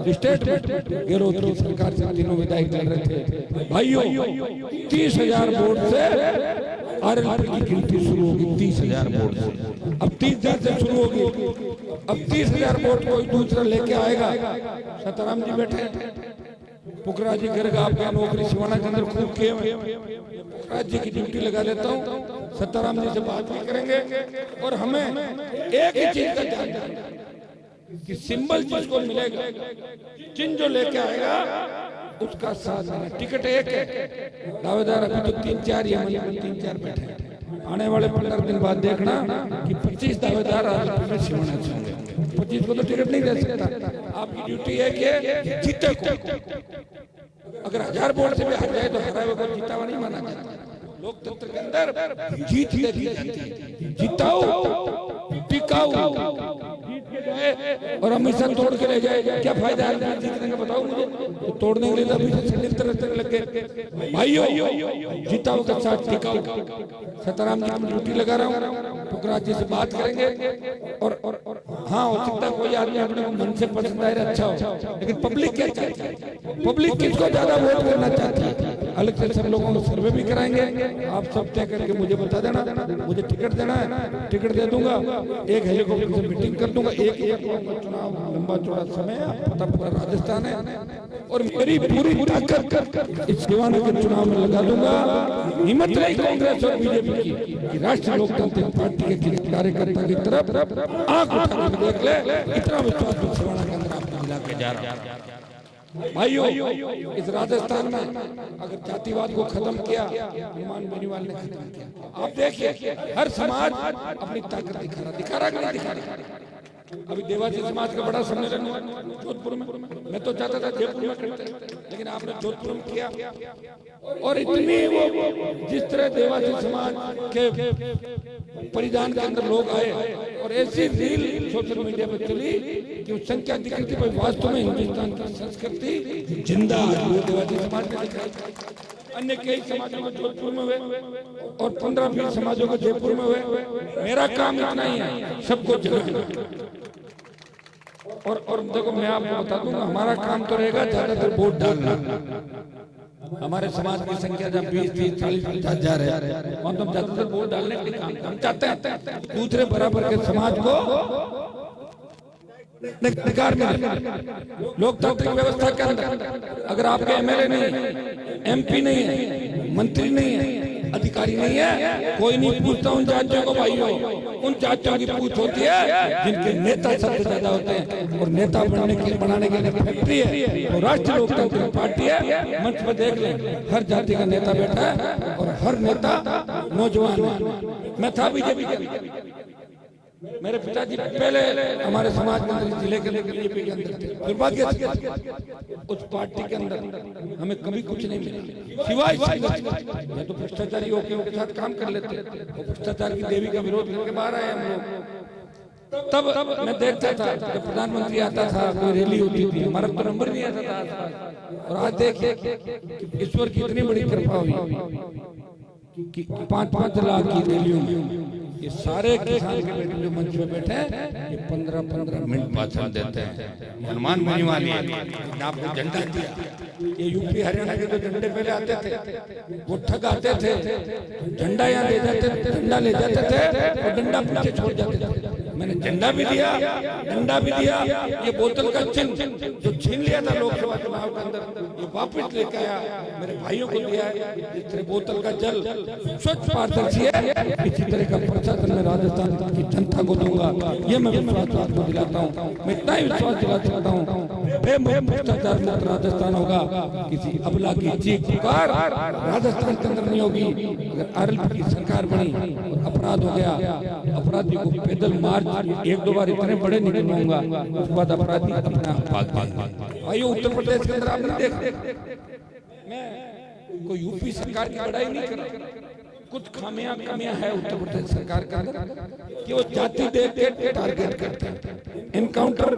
स्टेट में गहलोत की सरकार से तीनों विधायक लड़ रहे थे। भाइयों 30,000 वोट से आरएलपी की गिनती शुरू होगी 30,000 वोट से। अब 30,000 से शुरू होगी, अब 30,000 वोट कोई दूसरा लेके आएगा। सताराम जी बैठे, पुखराज जी गर्ग आपका नौकरी शिवाना के अंदर खूब किए हुए, पुखराज जी की ड्यूटी लगा लेता हूँ, सताराम जी से बात भी करेंगे। और हमें एक ही चीज का ध्यान रखना कि सिंबल जिसको मिलेगा, चिन्ह जो लेके आएगा उसका साथ देना। टिकट एक है, दावेदार अभी तो 3-4 ही है, 3-4 बैठे हैं। आने वाले 15 दिन बाद देखना कि 25 दावेदार में शिवाना होंगे। 25 को तो टिकट नहीं दे सकता। आपकी ड्यूटी है कि जीते को, अगर 1000 वोट से भी हार जाए तो हरा हुआ को जीता हुआ नहीं माना जाता। लोकतंत्र के अंदर जीत देखी जाती है, जिताओ टिकाओ, और हमेशा तोड़ के ले जाए, क्या फायदा है जीतने का बताओ मुझे। तो तोड़ने के लिए अभी से तरह लग गए। भाइयों जिताओ के साथ टिकाओ। सताराम जी की ड्यूटी लगा रहा हूँ, पुखराज जी से बात करेंगे। और हाँ, हो सकता है कोई आदमी अपने मन से पसंद आए अच्छा हो, लेकिन पब्लिक क्या चाहती है, पब्लिक किसको ज्यादा वोट करना चाहती है। अलग से सब लोगों को सर्वे भी कराएंगे। आप सब तय करके मुझे बता देना, मुझे टिकट देना है, टिकट दे दूंगा, एक हेलीकॉप्टर से मीटिंग कर दूंगा। एक चुनाव लंबा चौड़ा समय पता पूरा राजस्थान है, और मेरी पूरी ताकत इस शिवाना के चुनाव में लगा दूंगा। हिम्मत रही कांग्रेस और बीजेपी की कि राष्ट्रीय लोकतांत्रिक पार्टी के किसी कार्यकर्ता की तरफ आंख उठा के देख ले, इतना विश्वास शिवाना के अंदर आपको मिला के जा रहा है। भाइयों, इस राजस्थान में अगर जातिवाद को खत्म किया, हनुमान बेनीवाल ने खत्म किया। आप देखिए हर समाज अपनी ताकत दिखा रहा कि नहीं दिखा रहा। अभी देवासी समाज का बड़ा सम्मेलन हुआ जोधपुर में। मैं तो चाहता था जयपुर में करते, लेकिन आपने जोधपुर में किया। और इतनी वो जिस तरह देवासी समाज के परिधान के अंदर लोग आए, और ऐसी रील सोशल मीडिया पर चली कि उस संख्या दिख रही थी। वास्तव में हिंदुस्तान की संस्कृति जिंदा देवासी समाज में दिख रही। अन्य कई समाजों को जोधपुर में हुए और 15-20 समाजों को जयपुर में हुए। मेरा काम इतना ही है, सबको जगाना। और देखो, मैं आपको बता दूंगा, हमारा काम तो रहेगा ज्यादातर वोट डालना। हमारे समाज की संख्या जब 20-30-40-50 है, वहां तो हम ज्यादातर वोट डालने के लिए काम चाहते हैं। दूसरे बराबर के समाज को अधिकार मिले। लोकतांत्रिक व्यवस्था के अंदर अगर आपके एमएलए नहीं है, एमपी नहीं है, मंत्री नहीं है, अधिकारी नहीं है, कोई नहीं पूछता उन जातियों को। भाइयों, उन जातियों की पूछ होती है जिनके नेता सबसे ज्यादा होते हैं, और नेता बनाने के लिए फैक्ट्री है तो राष्ट्रीय लोकतांत्रिक पार्टी है। मंच पर देख लें, हर जाति का नेता बैठा है, और हर नेता नौजवान है। मैं था बीजेपी के, मेरे पिताजी पहले हमारे समाज के अंदर, जिले के बीजेपी के अंदर थे। दुर्भाग्य उस पार्टी के अंदर हमें कभी कुछ नहीं मिला, सिवाय मैं तो भ्रष्टाचारी होके उनके साथ काम कर लेते। वो भ्रष्टाचार की देवी का विरोध करके बाहर आए हम लोग। तब मैं देखता था जब प्रधानमंत्री आता था, कोई रैली होती थी, हमारा तो नंबर नहीं आता था। और आज देखिए ईश्वर की इतनी बड़ी कृपा हुई कि 5-5 लाख की रैलियों में ये सारे किसान के बेटे जो मंच में बैठे हैं, ये 15-15 मिनट भाषण देते हैं। हनुमान बेनीवाल आपने झंडा दिया, ये यूपी हरियाणा के जो झंडे पहले आते थे वो ठग आते थे, झंडा यहाँ ले जाते थे, झंडा ले जाते थे और डंडा पीछे छोड़ जाते थे। मैंने झंडा भी दिया, डंडा भी दिया। ये बोतल का चिन्ह जो छीन लिया था लोकसभा चुनाव के अंदर, ये वापस लेके आया, मेरे भाइयों को दिया है। इस तरह बोतल का जल स्वच्छ पारदर्शी है, इसी तरह का प्रशासन में राजस्थान की जनता को दूंगा। ये मैं विश्वास आपको दिलाता हूँ। मैं इतना ही विश्वास दिला सकता हूँ, भ्रष्टाचार मुक्त राजस्थान होगा। किसी अबला की चीख पुकार राजस्थान के अंदर नहीं होगी। अगर आरएलपी की सरकार बनी और अपराध हो गया, अपराधी को पैदल मार्च 1-2 बार इतने बड़े निकलवाऊंगा, उसके बाद अपराधी अपना भाग। आइए, उत्तर प्रदेश के अंदर आपने देखा, मैं कोई यूपी सरकार की बड़ाई नहीं कर रहा, कुछ कमियां है उत्तर प्रदेश सरकार के अंदर कि वो जाति देख के टारगेट करते हैं। इनकाउंटर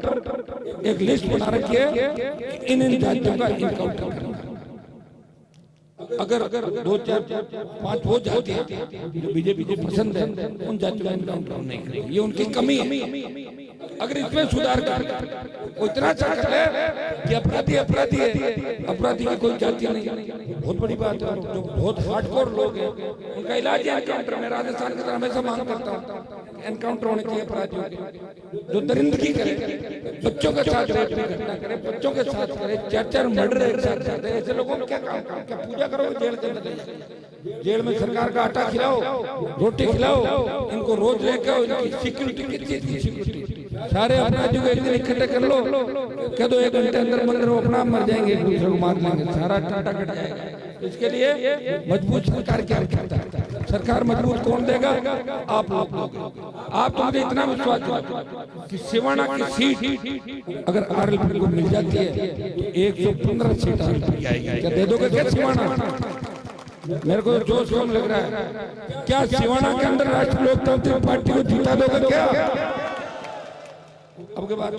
एक लिस्ट बना रखी है, इन जातियों का इनकाउंटर करना। अगर 2-4-5 वो जातियां जो बीजेपी को पसंद है, उन जातियों का इनकाउंटर नहीं करेंगे। ये उनकी कमी है। अगर इसमें सुधार कर वो इतना अच्छा कर ले कि अपराधी अपराधी है, अपराधी की कोई जाति नहीं, बहुत बड़ी बात है। जो बहुत हार्डकोर लोग हैं उनका इलाज है एनकाउंटर में। राजस्थान की तरह हमेशा मांग करता हूँ एनकाउंटर होने चाहिए अपराधियों के। जो दरिंदगी करे, बच्चों के साथ रेप की घटना करे, बच्चों के साथ करे, 4-4 मर्डर एक साथ करते, ऐसे लोगों को क्या काम? क्या पूजा करोगे जेल के अंदर? जेल में सरकार का आटा खिलाओ, रोटी खिलाओ, इनको रोज लेके आओ। इनकी सिक्योरिटी किस चीज की सिक्योरिटी? सारे अपराधियों को एक दिन इकट्ठे कर लो, कह दो 1 घंटे अंदर मंदिर अपना मर जाएंगे, एक दूसरे को मार लेंगे, सारा टाटा कट जाएगा। इसके लिए मजबूत सरकार क्या करता है? सरकार मजबूत कौन देगा? आप लोग दोगे। आप तो मुझे इतना विश्वास हो कि सिवाना की सीट अगर आरएलपी को मिल जाती है तो 115 सीट आएगी। क्या दे दोगे क्या सिवाना? मेरे को जोश कम लग रहा है। क्या सिवाना के अंदर राष्ट्रीय लोकतांत्रिक पार्टी को जीता दोगे क्या? अब के बाद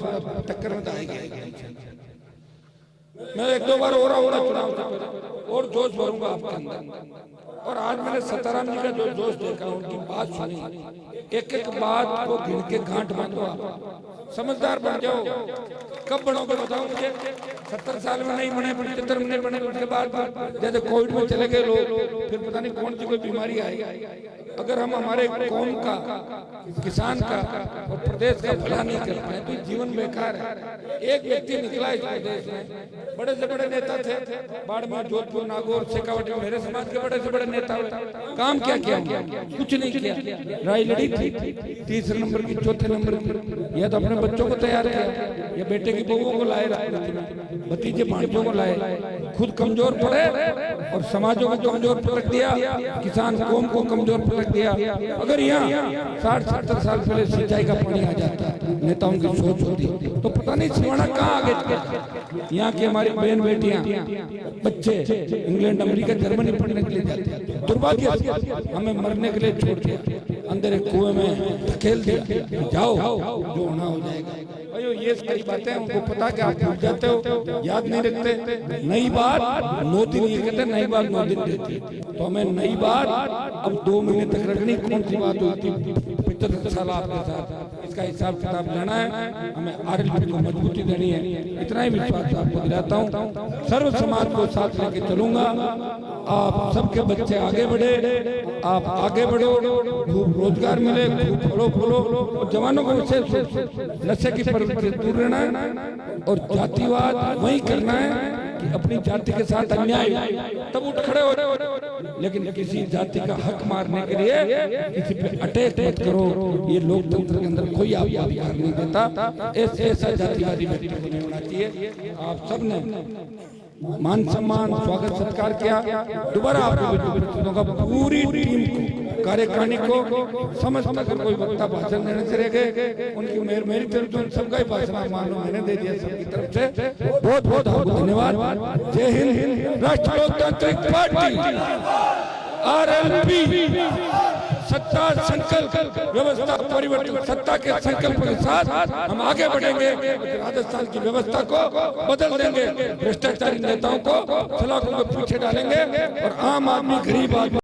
टक्कर में आएगी। मैं 1-2 बार हो रहा होगा चुनाव से पहले और जोश भरूंगा आपके अंदर। और आज मैंने सताराम जी का जो जोश देखा, उनकी बात सुनी, एक-एक बात को गिन के गांठ बांधो। आप समझदार बन जाओ। कब बनोगे बताओ मुझे? 70 साल में नहीं बने, 75 में नहीं बने, उसके बाद जैसे कोविड में चले गए लोग, फिर पता नहीं कौन सी कोई बीमारी आई। अगर हम हमारे कौम का, किसान का और प्रदेश का भला नहीं कर पाए तो जीवन बेकार है। एक व्यक्ति निकला इस प्रदेश में, बड़े से बड़े नेता थे, बाड़मेर, जोधपुर, नागौर, शेखावटी, मेरे समाज के बड़े से बड़े नेता हुए, काम क्या किया? कुछ नहीं किया। राय लड़ी थी 3 नंबर की, 4 नंबर की। यह तो अपने बच्चों को तैयार किया, या बेटे की बहुओं को लाए, भतीजे भांजों को लाए, खुद कमजोर पड़े और समाजों को कमजोर पलट दिया, किसान कौम को कमजोर पलट दिया। अगर यहाँ 60-70 साल पहले सिंचाई का पानी आ जाता, नेताओं की सोच होती, तो पता नहीं सिवाना कहाँ आगे। यहाँ की हमारी बहन बेटियां, बच्चे इंग्लैंड, अमेरिका, जर्मनी पढ़ने के लिए जाते हैं। दुर्भाग्य हमें मरने के लिए छोड़ दिया, अंदर एक कुएं में धकेल दिया, जाओ जो होना हो जाएगा। भाइयों ये सारी बातें उनको पता कि आप भूल जाते हो, याद नहीं रखते। नई बात 9 दिन, ये कहते नई बात 9 दिन रहती, तो हमें नई बात अब 2 महीने तक रखनी। कौन सी बात होती 75 साल आपके साथ, इसका हिसाब किताब लेना है। हमें आरएलपी को मजबूती देनी है, इतना ही विश्वास आपको दिलाता हूँ। सर्व समाज को साथ लेके चलूंगा। आप सबके बच्चे आगे बढ़े, आप आगे बढ़ो, खूब रोजगार मिले, खूब फलो। जवानों को विशेष नशे की प्रवृत्ति दूर रहना है और जातिवाद वही करना है कि अपनी जाति के साथ अन्याय तब उठ खड़े हो, लेकिन किसी जाति का हक मारने के लिए किसी पे अटैक मत करो। ये लोकतंत्र के अंदर कोई आपको अधिकार नहीं देता। ऐसा जातिवादी व्यक्ति नहीं होना चाहिए। आप सबने मान सम्मान, स्वागत सत्कार किया। दोबारा आपको का पूरी टीम को, कार्यकारिणी को, समस्त अगर कोई वक्ता भाषण देने से रह गए, उनकी मेरी तरफ से सबका ही भाषण मानो मैंने दे दिया सबकी तरफ से। बहुत बहुत आपको धन्यवाद। जय हिंद। राष्ट्रीय लोकतांत्रिक पार्टी आरएलपी सत्ता संकल्प व्यवस्था परिवर्तन, सत्ता के संकल्प के साथ हम आगे बढ़ेंगे। राजस्थान की व्यवस्था को बदल देंगे, भ्रष्टाचारी नेताओं को सलाखों को पीछे डालेंगे और आम आदमी, गरीब आदमी